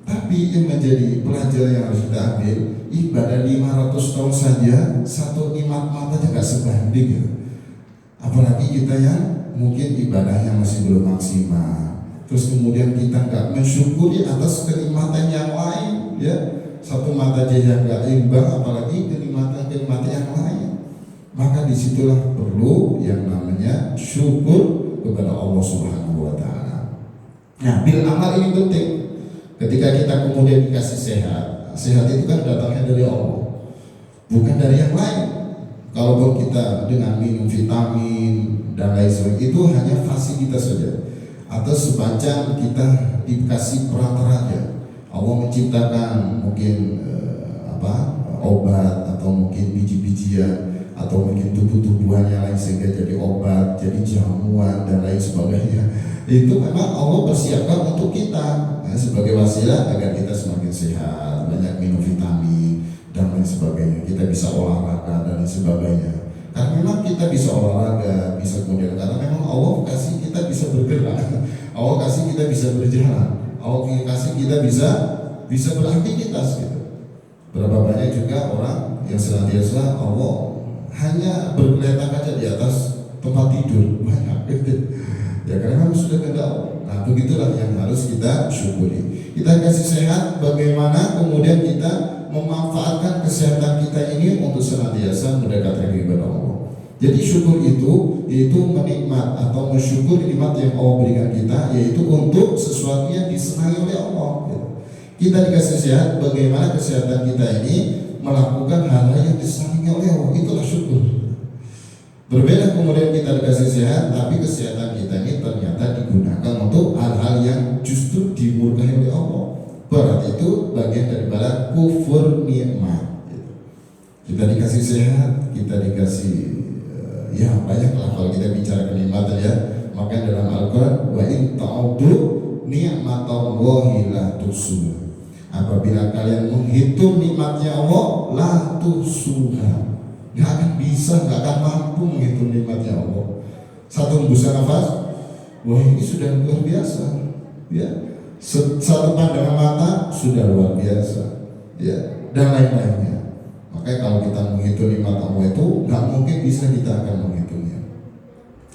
Tapi yang menjadi pelajaran yang harus kita ambil, ibadah 500 tahun saja satu nikmat mata enggak sebanding gitu. Apalagi kita yang mungkin ibadahnya masih belum maksimal, terus kemudian kita nggak mensyukuri atas kenikmatan yang lain ya, satu mata aja yang nggak imbang, apalagi kenikmatan yang lain. Maka disitulah perlu yang namanya syukur kepada Allah Subhanahu wa Ta'ala. Nah, bil amal ini penting. Ketika kita kemudian dikasih sehat itu kan datangnya dari Allah, bukan dari yang lain. Kalaupun kita dengan minum vitamin dan lain sebagainya, itu hanya fasilitas saja, atau sepanjang kita dikasih perantara aja. Allah menciptakan mungkin obat, atau mungkin biji-bijian, atau mungkin tumbuh-tumbuhan yang lain sehingga jadi obat, jadi jamuan dan lain sebagainya. Itu memang Allah persiapkan untuk kita sebagai wasilah agar kita semakin sehat, banyak minum vitamin dan lain sebagainya. Kita bisa olahraga dan lain sebagainya. Karena memang kita bisa olahraga, bisa kemudian karena memang Allah kasih kita bisa bergerak, Allah kasih kita bisa berjalan, Allah kasih kita bisa beraktivitas gitu. Berapa banyak juga orang yang senantiasa Allah hanya bergeletak aja di atas tempat tidur, banyak gitu. Ya karena memang sudah kehendak Allah. Nah begitulah yang harus kita syukuri. Kita kasih sehat, bagaimana kemudian kita memanfaatkan kesehatan kita ini untuk senantiasa mendekatkan diri kepada Allah. Jadi syukur itu yaitu menikmat atau mensyukur nikmat yang Allah berikan kita, yaitu untuk sesuatu yang disenangi oleh Allah. Kita dikasih sehat, bagaimana kesehatan kita ini melakukan hal-hal yang disenangi oleh Allah, itulah syukur. Berbeda kemudian kita dikasih sehat, tapi kesehatan kita ini ternyata digunakan untuk hal-hal yang justru dimurkai oleh Allah. Berarti itu bagian daripada kufur nikmat. Kita dikasih sehat, kita dikasih Ya banyaklah kalau kita bicara kenikmatan ya. Maka dalam Al-Quran, wa in ta'udhu ni'matallahi la tuhsuha. Apabila kalian menghitung nikmatnya Allah, la tuhsuha, nggak akan bisa, nggak akan mampu menghitung nikmatnya Allah. Satu hembusan nafas, wah ini sudah luar biasa. Ya, satu pandangan mata sudah luar biasa. Ya, dan lain-lainnya. Makanya kalau kita menghitung nikmat Allah itu, nggak mungkin bisa kita akan menghitungnya.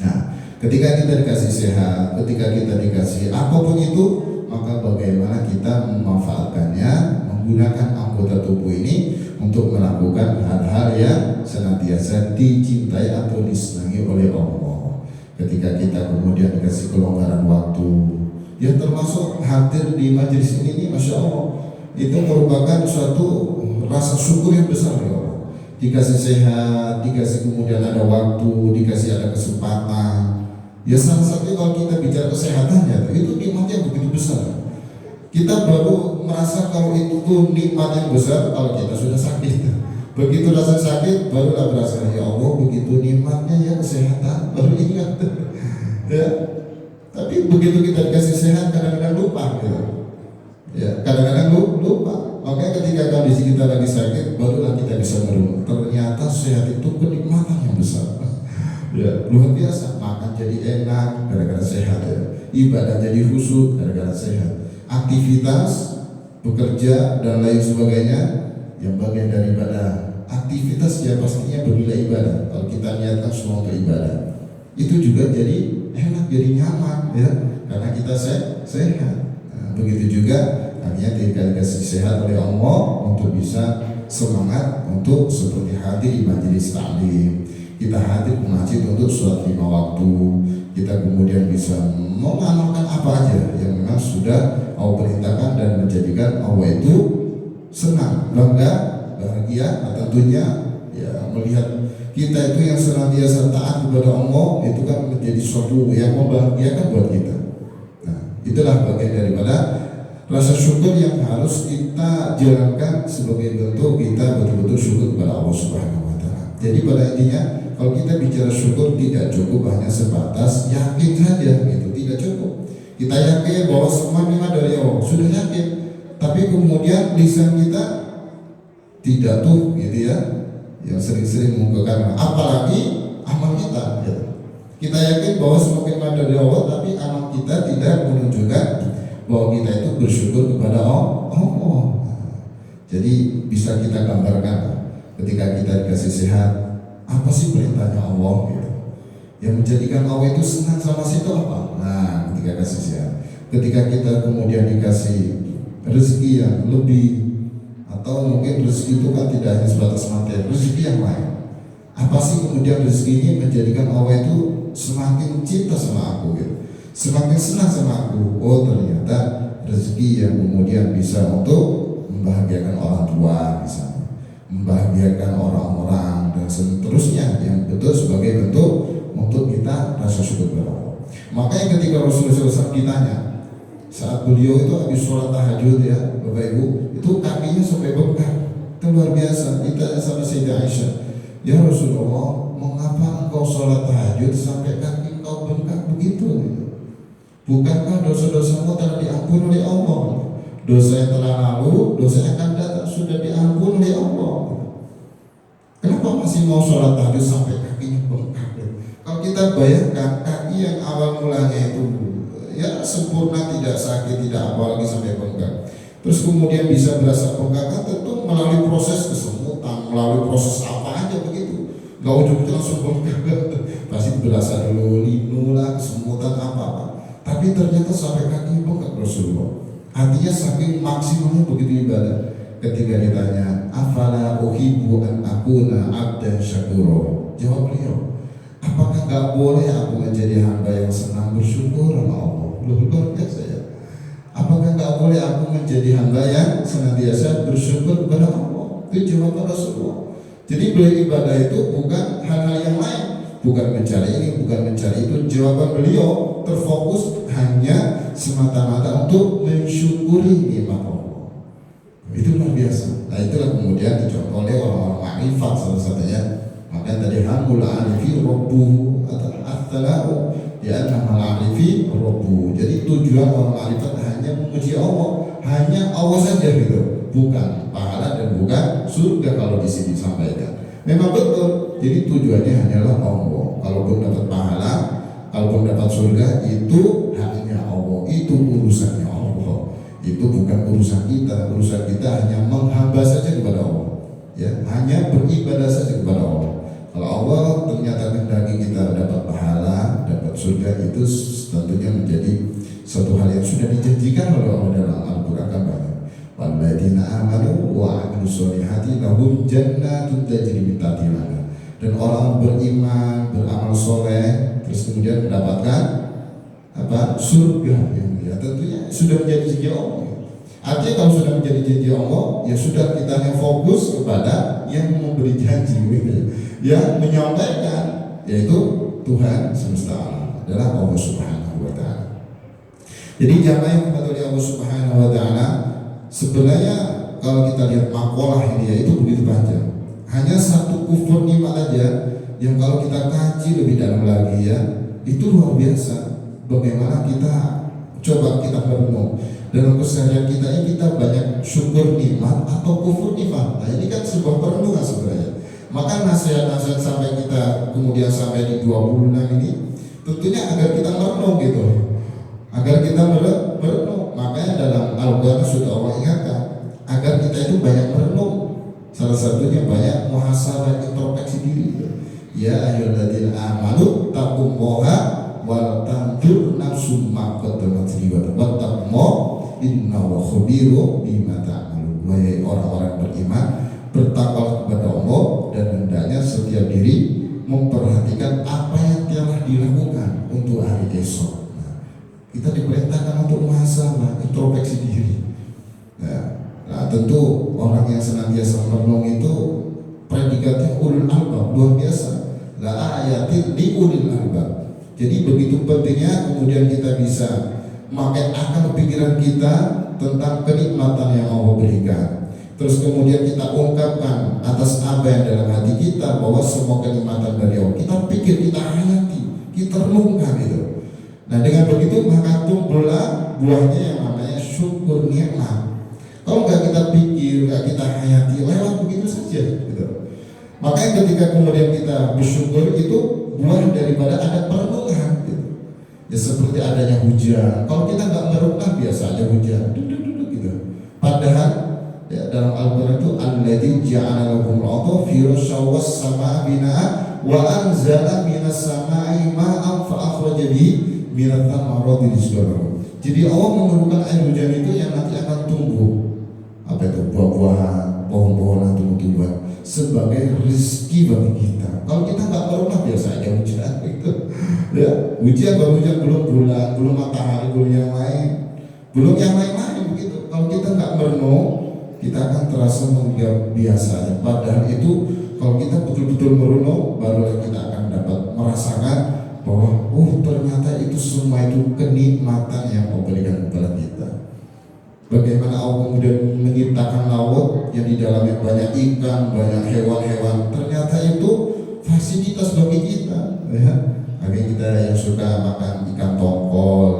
Nah, ketika kita dikasih sehat, ketika kita dikasih apapun itu, maka bagaimana kita memanfaatkannya, menggunakan anggota tubuh ini untuk melakukan hal-hal yang senantiasa dicintai atau disenangi oleh Allah. Ketika kita kemudian dikasih kelonggaran waktu, ya termasuk hadir di majelis ini, Masya Allah, itu merupakan suatu rasa syukur yang besar ya Allah. Dikasih sehat, dikasih kemudian ada waktu, dikasih ada kesempatan. Ya salah satunya kalau kita bicara kesehatannya, itu nikmatnya begitu besar. Kita baru merasa kalau itu nikmat yang besar kalau kita sudah sakit. Begitu rasa sakit, barulah berasa ya Allah begitu nikmatnya ya kesehatan, baru ingat. Ya. Tapi begitu kita dikasih sehat kadang-kadang lupa gitu. Ya, kadang-kadang lupa. Makanya ketika kondisi kita lagi sakit, barulah kita bisa merenung. Ternyata sehat itu kenikmatan yang besar. Ya, luar biasa. Makan jadi enak gara-gara sehat ya. Ibadah jadi khusyuk gara-gara sehat. Aktivitas, bekerja dan lain sebagainya yang bagian dari ibadah. Aktivitas ya pastinya bernilai ibadah. Kalau kita niatkan semua untuk ibadah, itu juga jadi enak, jadi nyaman ya, karena kita sehat. Nah, begitu juga hanya dikasih sehat oleh Allah untuk bisa semangat untuk seperti hadir di majelis taklim. Kita hadir ke masjid untuk sholat 5 waktu. Kita kemudian bisa mengamalkan apa aja yang memang sudah Allah perintahkan dan menjadikan Allah itu senang, bangga, bahagia. Nah, tentunya ya melihat kita itu yang senantiasa taat kepada Allah itu kan menjadi sesuatu yang membahagiakan buat kita. Nah, itulah bagian daripada rasa syukur yang harus kita jalankan sebagai bentuk kita betul-betul syukur kepada Allah Subhanahu wa Ta'ala. Jadi pada intinya kalau kita bicara syukur tidak cukup hanya sebatas yakin saja gitu, tidak cukup. Kita yakin bahwa semua nikmat dari Allah, sudah yakin. Tapi kemudian lisan kita tidak tuh gitu ya, yang sering-sering mengungkapkan, apalagi amal kita. Ya. Kita yakin bahwa semua nikmat dari Allah, tapi amal kita tidak menunjukkan bahwa kita itu bersyukur kepada Allah. Jadi bisa kita gambarkan ketika kita dikasih sehat, apa sih perintahnya Allah gitu, yang menjadikan Allah itu senang sama situ apa? Nah, ketika kasih sehat, ketika kita kemudian dikasih rezeki yang lebih, atau mungkin rezeki itu kan tidak hanya sebatas materi, rezeki yang lain. Apa sih kemudian rezeki ini menjadikan Allah itu semakin cinta sama aku gitu, semakin senang sama aku? Oh ternyata rezeki yang kemudian bisa untuk membahagiakan orang tua misalnya, membahagiakan orang-orang dan seterusnya yang betul sebagai bentuk untuk kita rasa syukur kepada Allah. Makanya ketika Rasulullah SAW ditanya saat beliau itu habis sholat tahajud ya Bapak Ibu, itu kakinya sampai bengkak, itu luar biasa. Ditanya sama Sayyidah Aisyah, ya Rasulullah, mengapa engkau sholat tahajud sampai kaki engkau bengkak begitu? Bukankah dosa-dosamu telah diampuni oleh Allah? Dosa yang telah lalu, dosa yang akan datang sudah diampuni oleh Allah. Kenapa masih mau sholat tahajud sampai kakinya bengkak? Kalau kita bayangkan kaki yang awal mulanya itu ya sempurna, tidak sakit, tidak apalagi sampai bengkak, terus kemudian bisa berasa bengkak, kan tentu melalui proses kesemutan, melalui proses apa aja begitu. Gak ujung-ujung langsung bengkak, pasti berasa dulu linu lah, kesemutan apa-apa. Tapi ternyata sampai kaki bengkak Rasulullah. Artinya saking maksimalnya begitu ibadah. Ketika ditanya, afala uhibbu an akuna abdan syakura, jawab beliau, apakah gak boleh aku menjadi hamba yang senang bersyukur sama Allah? Luar biasa ya. Apakah gak boleh aku menjadi hamba yang senantiasa bersyukur kepada Allah? Itu jawaban Rasulullah. Jadi beribadah itu bukan hal-hal yang lain, bukan mencari ini, bukan mencari itu. Jawaban beliau terfokus hanya semata-mata untuk mensyukuri nikmat Allah. Itu luar biasa. Nah itulah kemudian dicontoh oleh orang-orang makrifat salah satunya Makanya tadi hamul arifi rabbuhu atau ya nama arifi rabbuhu. Jadi tujuan orang arifat hanya memuji Allah, hanya Allah saja gitu, bukan pahala dan bukan surga kalau di sini sampaikan. Memang betul. Jadi tujuannya hanyalah Allah. Kalaupun dapat pahala, kalaupun dapat surga, itu haknya Allah, itu urusannya Allah. Itu bukan urusan kita. Urusan kita hanya menghamba saja kepada Allah. Ya, hanya beribadah saja kepada Allah. Kalau Allah ternyata kehendaki kita dapat pahala, dapat surga, itu tentunya menjadi suatu hal yang sudah dijanjikan oleh Allah dalam Al-Qur'an banyak. Walladzina amanu wa 'amilus sholihati lahum jannatun tajri min tahtiha al-anhar. Dan orang beriman, beramal soleh, terus kemudian mendapatkan surga, ya tentunya sudah menjadi janji Allah. Artinya kalau sudah menjadi janji Allah, ya sudah kita hanya fokus kepada yang memberi janji, gitu. Yang menyampaikan, yaitu Tuhan semesta alam, adalah Allah Subhanahu wa Ta'ala. Jadi jamaah yang diberkati oleh Allah Subhanahu wa Ta'ala, sebenarnya kalau kita lihat makalah ini, itu begitu panjang. Hanya satu kufur nikmat aja yang kalau kita kaji lebih dalam lagi, ya itu luar biasa. Bagaimana kita coba kita merenung dalam keseharian kita ini, kita banyak syukur nikmat atau kufur nikmat. Nah ini kan sebuah perenungan sebenarnya. Maka nasihat-nasihat sampai kita kemudian sampai di 26 ini tentunya agar kita merenung gitu, agar kita merenung. Makanya dalam Al-Quran sudah Allah ingatkan agar kita itu banyak merenung. Salah satunya banyak muhasabah, introspeksi diri. Ya ayyuhalladzina amanu taqullaha wal tanzur nafsum ma qaddamat lighad wattaqullaha innahu khabirun bima ta'malun. Wahai orang-orang beriman, bertakwalah kepada Allah dan hendaknya setiap diri memperhatikan apa yang telah dilakukan untuk hari esok. Nah, kita diperintahkan untuk muhasabah, introspeksi diri. Nah, tentu orang yang senantiasa merenung itu predikatnya ulul albab, luar biasa. La ayatin li ulil albab. Jadi begitu pentingnya kemudian kita bisa memakai akal pikiran kita tentang kenikmatan yang Allah berikan. Terus kemudian kita ungkapkan atas apa yang dalam hati kita, bahwa semua kenikmatan dari Allah kita pikir, kita hayati, kita renungkan itu. Nah dengan begitu maka tumbuhlah buahnya yang namanya syukur nikmat. Kalau nggak kita pikir, nggak kita hayati, lewat begitu saja gitu. Makanya ketika kemudian kita bersyukur, itu buah daripada ada perenungan gitu. Ya seperti adanya hujan. Kalau kita nggak merenung, biasa aja hujan duduk gitu. Padahal ya, dalam Al-Quran itu alladzi ja'ala lakum al-ardha firasyan was samaa binaa wa anzala minas samaa'i ma'an fa akhraja bihi minats thamarati rizqan. Jadi Allah menurunkan air hujan itu yang nanti akan tumbuh buah-buahan, pohon-pohonan, tumbuh-tumbuhan sebagai rezeki bagi kita. Kalau kita nggak merenung, biasa aja hujan gitu. Ya, hujan baru hujan, belum bulan, belum matahari, belum yang lain begitu. Kalau kita nggak merenung, kita akan terasa menganggap biasa. Padahal itu kalau kita betul-betul merenung, baru kita akan dapat merasakan bahwa ternyata itu semua itu kenikmatan yang Allah berikan kepada kita. Bagaimana Allah kemudian menciptakan laut yang di dalamnya banyak ikan, banyak hewan-hewan. Ternyata itu fasilitas bagi kita, ya. Bagi kita yang suka makan ikan tongkol,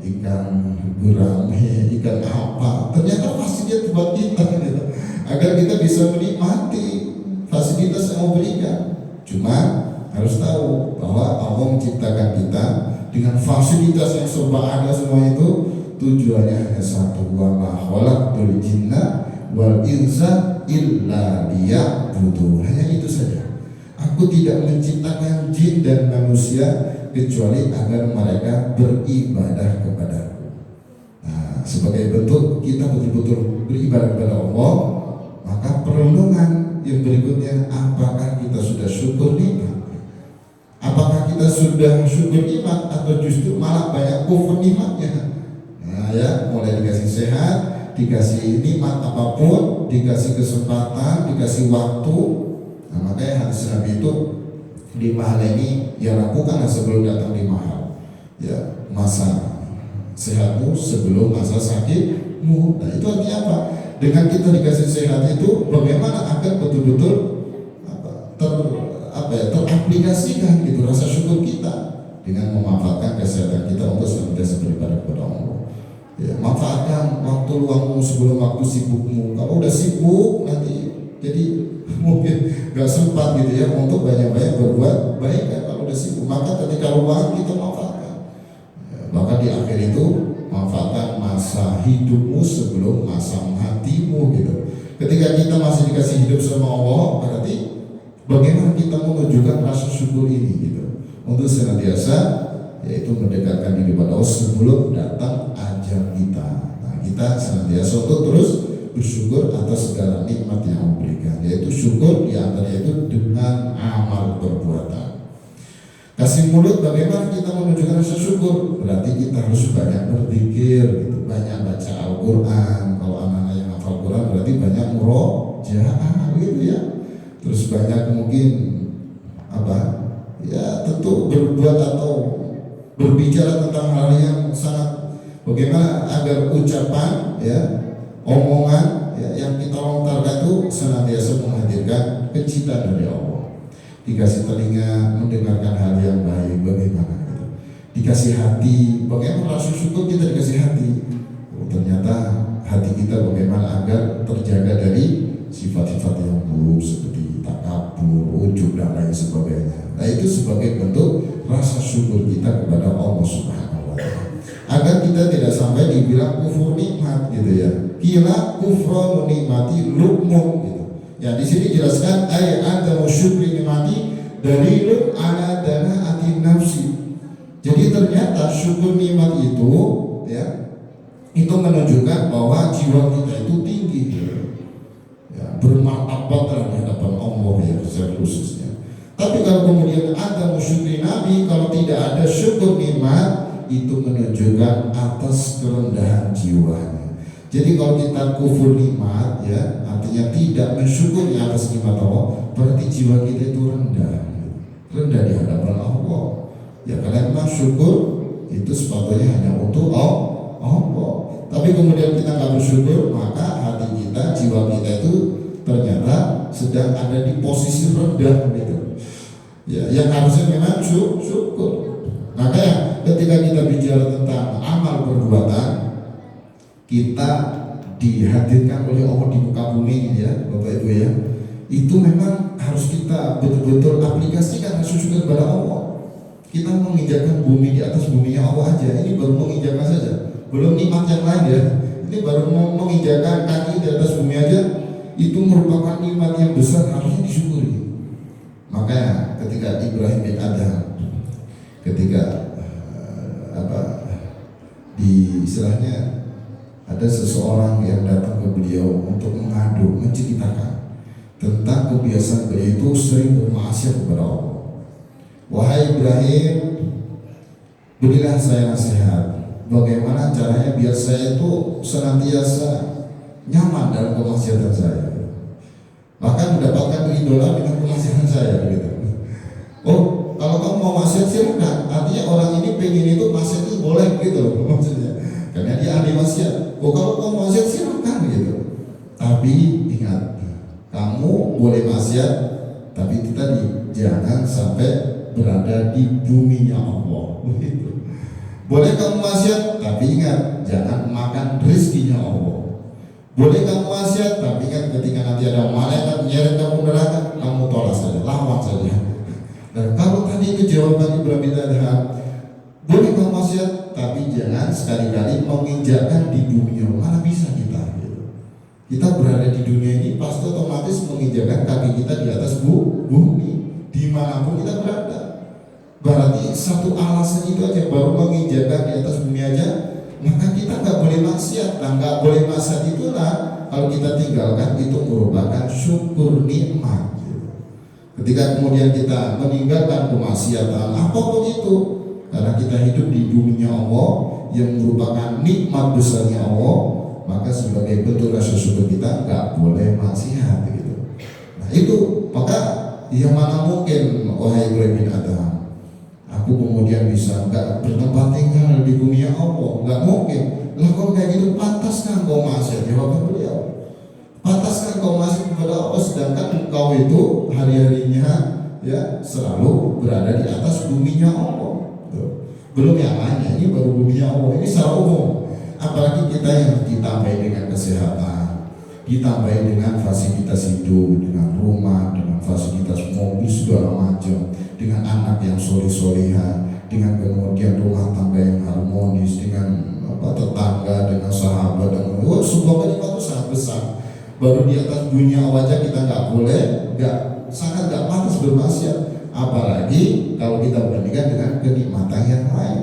ikan gurame, ikan apa, ternyata fasilitas buat kita gitu. Agar kita bisa menikmati fasilitas yang Allah berikan. Cuma harus tahu bahwa Allah menciptakan kita dengan fasilitas yang serba ada semua itu. Tujuannya hanya satu, wa ma khalaqtul jinna wal insa illa liya'budun. Hanya itu saja. Aku tidak menciptakan jin dan manusia kecuali agar mereka beribadah kepadaku. Nah, sebagai bentuk kita betul-betul beribadah kepada Allah, maka perenungan yang berikutnya, apakah kita sudah syukur nikmat? Apakah kita sudah syukur nikmat atau justru malah banyak kufur nikmatnya? Nah ya, mulai dikasih sehat, dikasih nikmat apapun, dikasih kesempatan, dikasih waktu. Nah makanya hadis Nabi itu 5 hal ini ya lakukanlah sebelum datang 5 hal. Ya, masa sehatmu sebelum masa sakitmu. Nah itu artinya apa? Dengan kita dikasih sehat itu, bagaimana agar betul-betul aplikasikan gitu rasa syukur kita dengan memanfaatkan kesehatan kita untuk senantiasa beribadah kepada Allah. Ya, manfaatkan waktu luangmu sebelum waktu sibukmu. Kalau udah sibuk nanti jadi mungkin gak sempat gitu ya untuk banyak-banyak berbuat baik kan kalau udah sibuk. Maka ketika luang kita manfaatkan. Ya, maka di akhir itu manfaatkan masa hidupmu sebelum masa matimu gitu. Ketika kita masih dikasih hidup sama Allah, berarti bagaimana kita menunjukkan rasa syukur ini gitu untuk senantiasa yaitu mendekatkan diri kepada Allah sebelum datang ajal kita. Nah, kita senantiasa untuk terus bersyukur atas segala nikmat yang Allah berikan, yaitu syukur diantaranya itu dengan amal perbuatan. Kasih mulut, bagaimana kita menunjukkan rasa syukur? Berarti kita harus banyak berzikir, gitu, banyak baca Al-Quran. Kalau anak-anak yang hafal Quran berarti banyak murojaah, gitu ya. Terus banyak mungkin apa? Ya tentu berbuat atau berbicara tentang hal yang sangat bagaimana agar ucapan ya omongan ya, yang kita lontarkan itu senantiasa menghadirkan kecintaan dari Allah. Dikasih telinga mendengarkan hal yang baik bagaimana gitu. Dikasih hati, bagaimana rasa syukur kita dikasih hati. Oh, ternyata hati kita bagaimana agar terjaga dari sifat-sifat yang buruk seperti takabur, ujub dan lain sebagainya. Nah itu sebagai bentuk rasa syukur kita kepada Allah Subhanahu wa Ta'ala. Agar kita tidak sampai dibilang kufur nikmat gitu ya. Kila kufra nikmati lukmun gitu. Ya di sini jelaskan ayat adamu syukri nikmati dalilun ala dana ati nafsi. Jadi ternyata syukur nikmat itu ya itu menunjukkan bahwa jiwa kita itu tinggi ya, bermartabat di hadapan Allah ya secara khususnya. Tapi kalau kemudian ada syukri nabi, kalau tidak ada syukur nikmat, itu menunjukkan atas kerendahan jiwanya. Jadi kalau kita kufur nikmat ya, artinya tidak mensyukuri atas nikmat Allah, berarti jiwa kita itu rendah di hadapan Allah. Ya karena memang syukur itu sepatutnya hanya untuk Allah. Tapi kemudian kita nggak bersyukur, maka hati kita, jiwa kita itu ternyata sedang ada di posisi rendah gitu. Ya, yang harusnya memang syukur. Makanya ketika kita bicara tentang amal perbuatan, kita dihadirkan oleh Allah di muka bumi ini ya, Bapak Ibu ya. Itu memang harus kita betul-betul aplikasikan rasa syukur kepada Allah. Kita menginjakkan bumi di atas buminya Allah aja. Ini baru menginjakkan saja, belum nikmat yang lain ya. Ini baru menginjakkan kaki di atas bumi aja. Itu merupakan nikmat yang besar, harusnya disyukuri. Makanya ketika Ibrahim bin Adham ketika di istilahnya ada seseorang yang datang ke beliau untuk mengadu, menceritakan tentang kebiasaan beliau itu sering bermaksiat kepada Allah. Wahai Ibrahim, berilah saya nasihat, bagaimana caranya biar saya itu senantiasa nyaman dalam kemaksiatan saya, bahkan mendapatkan idola dengan kemaksiatan saya gitu. Oh, kalau kamu mau maksiat silakan. Artinya orang ini pengen itu maksiat itu boleh gitu loh maksudnya. Karena dia ahli maksiat. Oh, kalau kamu maksiat silakan gitu. Tapi ingat, kamu boleh maksiat, tapi itu tadi jangan sampai berada di buminya Allah. Begitu. Boleh kamu maksiat, tapi ingat jangan makan rezekinya Allah. Boleh kamu maksiat, tapi kan ketika nanti ada malaikat menyeret kamu neraka, kamu tolak saja, lawan saja. Dan kalau tadi itu jawaban Ibrahim bin Adham, boleh kamu maksiat, tapi jangan sekali-kali menginjakkan di dunia. Mana bisa kita? Gitu. Kita berada di dunia ini pasti otomatis menginjakkan kaki kita di atas bumi, dimanapun kita berada. Berarti satu alasan itu aja, baru menginjakkan di atas bumi aja, maka kita nggak boleh maksiat. Nah, nggak boleh maksiat itulah kalau kita tinggalkan itu merupakan syukur nikmat. Ketika kemudian kita meninggalkan kemaksiatan apapun itu, karena kita hidup di dunia Allah yang merupakan nikmat besarnya Allah, maka sebagai bentuk rasa syukur kita nggak boleh maksiat gitu. Nah itu, maka yang mana mungkin wahai Ibrahim bin Adham, aku kemudian bisa nggak bertempat tinggal di dunia Allah? Nggak mungkin. Lah kalau kayak gitu pantaskah kau maksiat? Jawaban beliau, pantaskah kau maksiat kepada Allah sedangkan engkau itu hari-harinya ya selalu berada di atas buminya Allah. Tuh. Belum yang lainnya, ini baru buminya Allah. Ini secara umum. Apalagi kita yang ditambahi dengan kesehatan, ditambahi dengan fasilitas hidup, dengan rumah, dengan fasilitas mobil segala macam, dengan anak yang soleh-soleha, dengan kemudian rumah tangga yang harmonis, dengan tetangga, dengan sahabat, dengan sebuah kenikmatan itu sangat besar. Baru di atas dunia wajah kita nggak boleh, sangat nggak pantas bermaksiat. Apalagi kalau kita bandingkan dengan kenikmatan yang lain,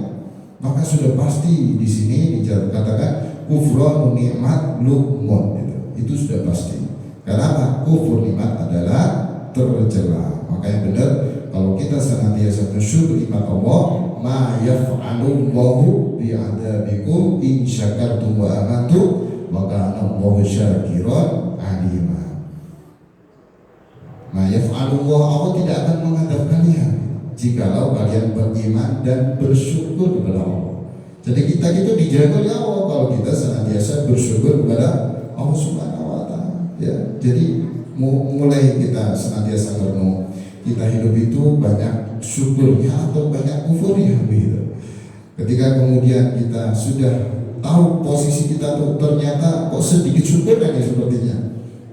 maka sudah pasti di sini dikatakan kufrun nikmat lukmun, itu sudah pasti. Karena apa? Kufur nikmat adalah tercela. Maka yang benar kalau kita senantiasa bersyukur nikmat Allah, ma yaf'alu Allahu bi'adabikum in syakartum wa amantum wa kana Allahu syakiran alima. Ma yaf'alu Allah tidak akan menghadap kalian jikalau kalian beriman dan bersyukur kepada Allah. Jadi kita itu dijaga oleh Allah kalau kita senantiasa bersyukur kepada Allah Subhanahu wa taala. Ya, jadi mulai kita senantiasa merenung, kita hidup itu banyak syukurnya atau banyak kufurnya begitu. Ketika kemudian kita sudah tahu posisi kita tuh ternyata kok sedikit syukurnya sepertinya,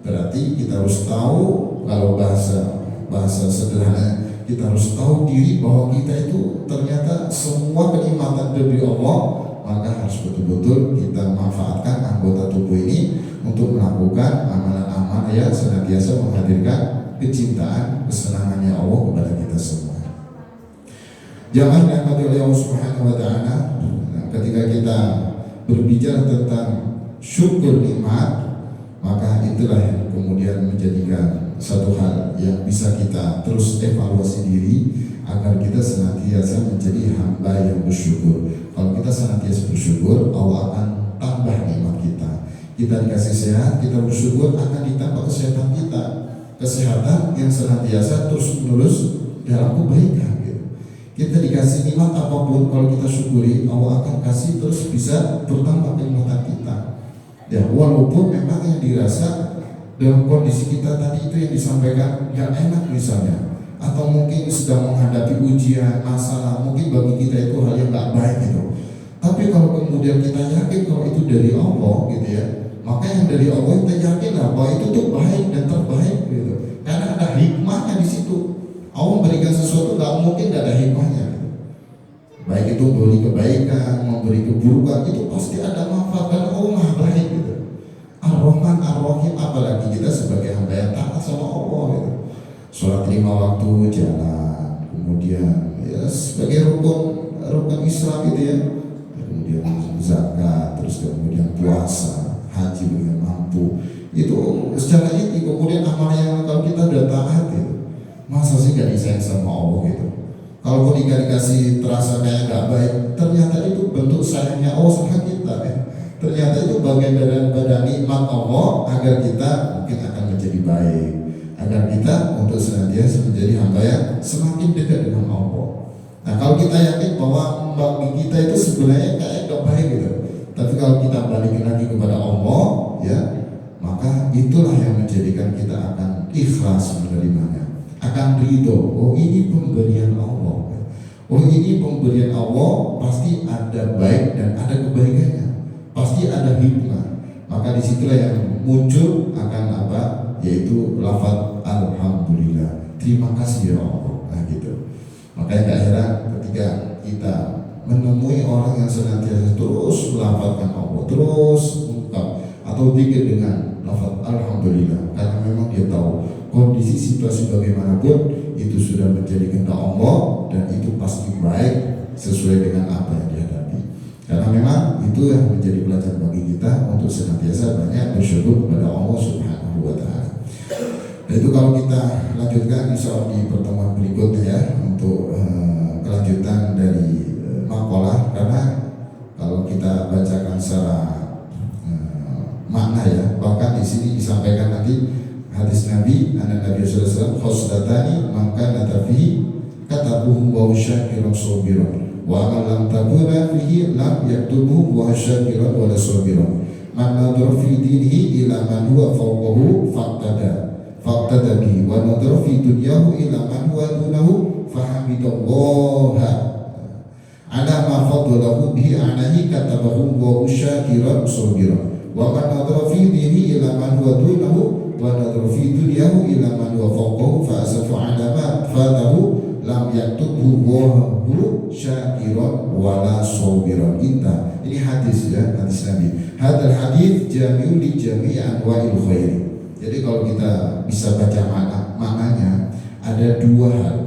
berarti kita harus tahu, kalau bahasa sederhana, kita harus tahu diri bahwa kita itu ternyata semua kenikmatan dari Allah, maka harus betul-betul kita manfaatkan anggota tubuh ini untuk melakukan amalan-amalan yang senantiasa menghadirkan kecintaan, kesenangannya Allah kepada kita semua. Jamaah yang dirahmati oleh Allah Subhanahu wa taala, ketika kita berbicara tentang syukur nikmat, maka itulah yang kemudian menjadikan satu hal yang bisa kita terus evaluasi diri agar kita senantiasa menjadi hamba yang bersyukur. Kalau kita senantiasa bersyukur, Allah akan tambah nikmat kita. Kita dikasih sehat, kita bersyukur akan ditambah kesehatan kita. Kesehatan yang senantiasa terus menerus dalam kebaikan. Kita dikasih nikmat apapun, kalau kita syukuri, Allah akan kasih terus bisa bertambah kenikmatan kita. Ya, walaupun memang yang dirasa dalam kondisi kita tadi itu yang disampaikan nggak enak misalnya, atau mungkin sedang menghadapi ujian, masalah, mungkin bagi kita itu hal yang nggak baik gitu. Tapi kalau kemudian kita yakin kalau itu dari Allah gitu ya, maka yang dari Allah kita yakin bahwa itu tuh baik dan terbaik gitu. Karena ada hikmahnya di situ. Allah memberikan sesuatu nggak mungkin nggak ada hikmahnya. Baik itu memberi kebaikan, memberi keburukan, itu pasti ada manfaat karena Allah Maha baik gitu. Ar-Rahman Ar-Rahim, apalagi kita sebagai hamba yang taat sama Allah gitu. Sholat 5 waktu jalan, kemudian ya sebagai rukun Islam gitu ya. Kemudian zakat, terus kemudian puasa, haji dengan mampu. Itu secara inti, kemudian amal yang kalau kita udah taat gitu. Masa sih gak disayang sama Allah gitu. Kalau pun dikasih terasa kayak gak baik, ternyata itu bentuk sayangnya Allah sama kita ya. Ternyata itu bagian dari nikmat Allah agar kita mungkin akan menjadi baik, agar kita untuk senantiasa menjadi hamba yang semakin dekat dengan Allah. Nah kalau kita yakin bahwa bagi kita itu sebenarnya kayak gak baik gitu, tapi kalau kita balikin lagi kepada Allah ya, maka itulah yang menjadikan kita akan ikhlas menerimanya, akan ridho. Oh ini pemberian Allah, oh ini pemberian Allah, pasti ada baik dan ada kebaikannya, pasti ada hikmah. Maka disitulah yang muncul akan apa, yaitu lafaz alhamdulillah, terima kasih ya Allah. Nah gitu. Makanya gak heran ketika kita menemui orang yang senantiasa terus melafazkan Allah, terus mengungkap atau zikir dengan lafaz alhamdulillah, karena memang dia tahu kondisi situasi bagaimanapun itu sudah menjadi kehendak Allah dan itu pasti baik sesuai dengan apa yang dihadapi. Karena memang itu yang menjadi pelajaran bagi kita untuk senantiasa banyak bersyukur kepada Allah Subhanahu wa taala. Nah itu kalau kita lanjutkan insya Allah di pertemuan berikutnya ya, untuk kelanjutan dari makalah, karena kalau kita bacakan secara makna ya, bahkan di sini disampaikan nanti hadis Nabi, Nabi sallallahu alaihi wasallam khoslatani maka natafihi katabuhu wa syakirun sabiran wa lam tabuna fihi lam yaktubuhu wa syakirun wa sabiran man nadhara fi dinihi ila man huwa fawqahu faqtada bihi wa nadhara fi dunyahu ila man huwa hamidallaha ala ma faddalahu bihi alaihi katabahu wa syakiran sabiran wa man nadhara fi dinihi ila man huwa dunahu wa nadhara fi dunyahu ila man huwa fawqahu fa asafu ala ma fatahu lam yaktubhu wa syakiran wala sabiran. Ini hadis ya, hadis Nabi. Hadal hadis jami'un li jami'i anwa'il khairi. Jadi kalau kita bisa baca maknanya ada dua hal.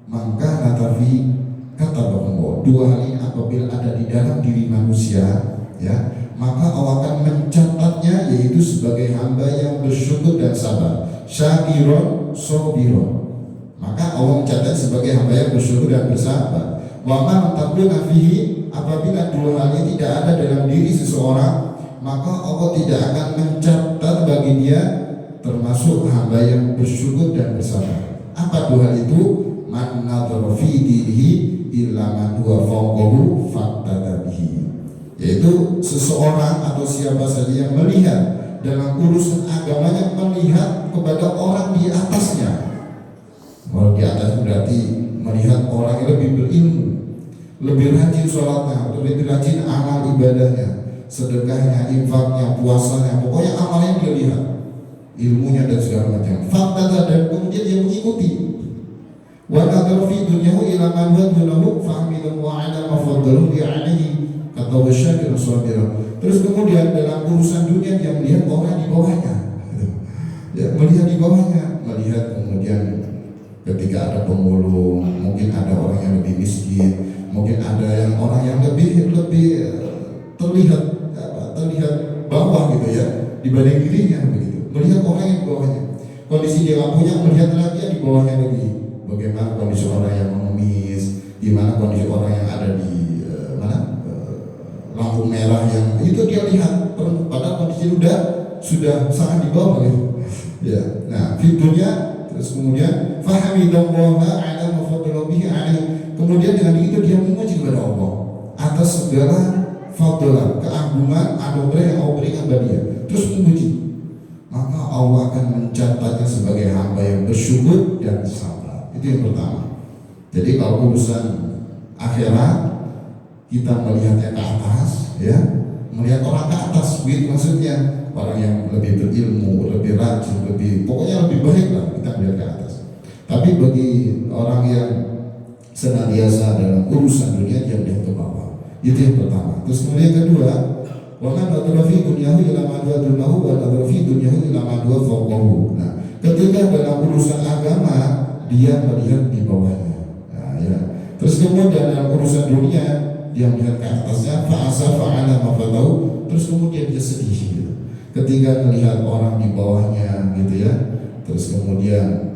Maka natafi kata bahwa dua hal ini apabila ada di dalam diri manusia, ya, maka Allah akan mencatatnya, yaitu sebagai hamba yang bersyukur dan sabar. Syakiron sabiron. Maka Allah mencatat sebagai hamba yang bersyukur dan bersabar. Wa man taquna fihi, apabila dua hal ini tidak ada dalam diri seseorang, maka Allah tidak akan mencatat bagi dia termasuk hamba yang bersyukur dan bersabar. Apa dua hal itu? Man nadhara fi dinihi illa man huwa fawqahu faqtada bihi. Yaitu seseorang atau siapa saja yang melihat dalam urusan agamanya, melihat kepada orang di atasnya. Orang di atas berarti melihat orang yang lebih berilmu, lebih rajin sholatnya, lebih rajin amal ibadahnya, sedekahnya, infaknya, puasanya, pokoknya amalnya dia lihat, ilmunya dan segala macam. Fakta dan kemudian dia mengikuti. Wa nadhara fi dunyahu ila man huwa dunahu fahmidan wa ala ma faddalahu bi alaihi kata wasyakir sabira. Terus kemudian dalam urusan dunia dia melihat orang di bawahnya. Ya, melihat di bawahnya, melihat kemudian ketika ada pemulung, mungkin ada orang yang lebih miskin, mungkin ada yang orang yang lebih terlihat bawah gitu ya dibanding dirinya begitu. Melihat orang yang di bawahnya, kondisi dia lampunya, melihat lagi di bawahnya lagi. Bagaimana kondisi orang yang mengemis, gimana kondisi orang yang ada di lampu merah yang itu dia lihat, padahal kondisi sudah sangat di bawah gitu. Ya, nah fiturnya. Terus kemudian fahamidallaha ala ma faddalahu bihi alaihi. Kemudian dengan itu dia memuji kepada Allah atas segala fadlah, keagungan, anugerah yang Allah berikan kepada dia. Terus memuji. Maka Allah akan mencatatnya sebagai hamba yang bersyukur dan sabar. Itu yang pertama. Jadi kalau urusan akhirat kita melihatnya ke atas, ya, melihat orang ke atas, begitu maksudnya. Orang yang lebih berilmu, lebih rajin, pokoknya lebih baik lah kita melihat ke atas. Tapi bagi orang yang senantiasa dalam urusan dunia, dia melihat ke bawah. Itu yang pertama. Terus kemudian yang kedua, wa man nadhara fi dunyahu ila ma huwa dunahu wa nadhara fi dunyahu ila ma huwa fawqahu. Nah, ketika dalam urusan agama dia melihat di bawahnya. Nah, ya. Terus kemudian dalam urusan dunia dia melihat ke atasnya, fa asafa ala ma fatahu. Terus kemudian dia sedih gitu. Ketika melihat orang di bawahnya gitu ya. Terus kemudian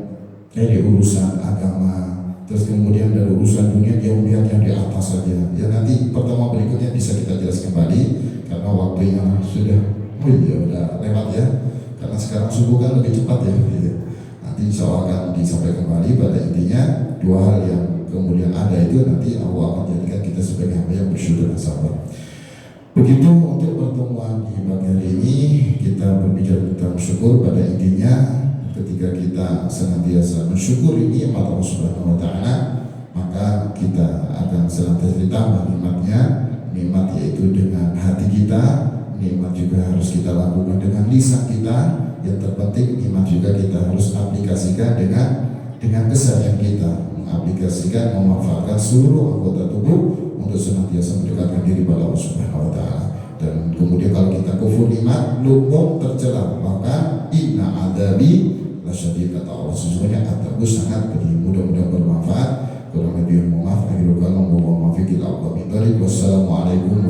dari urusan agama, terus kemudian dari urusan dunia dia melihat yang di atas saja. Ya, nanti pertemuan berikutnya bisa kita jelaskan kembali karena waktunya sudah udah lewat ya. Karena sekarang subuh kan lebih cepat ya gitu. Nanti insya Allah akan disampaikan kembali. Pada intinya dua hal yang kemudian ada itu nanti Allah akan jadikan kita sebagai hamba yang bersyukur dan sabar. Begitu untuk pertemuan di pagi hari ini, kita berbicara tentang syukur. Pada intinya ketika kita senantiasa mensyukuri nikmat Allah Subhanahu wa taala, maka kita akan senantiasa ditambah nikmatnya. Nikmat yaitu dengan hati kita, nikmat juga harus kita lakukan dengan lisan kita. Yang terpenting nikmat juga kita harus aplikasikan dengan kesadaran kita, mengaplikasikan, memanfaatkan seluruh anggota tubuh untuk senantiasa mendekatkan diri pada Allah Subhanahu wa taala. Dan kemudian kalau kita kufur nikmat, luput tercela, maka inna adabi lasyadid, kata Allah, sesungguhnya adabku sangat pedih. Mudah-mudahan bermanfaat. Kurang lebih mohon maaf. Akhirul kalam wa ma fiqil aqwam. Wassalamualaikum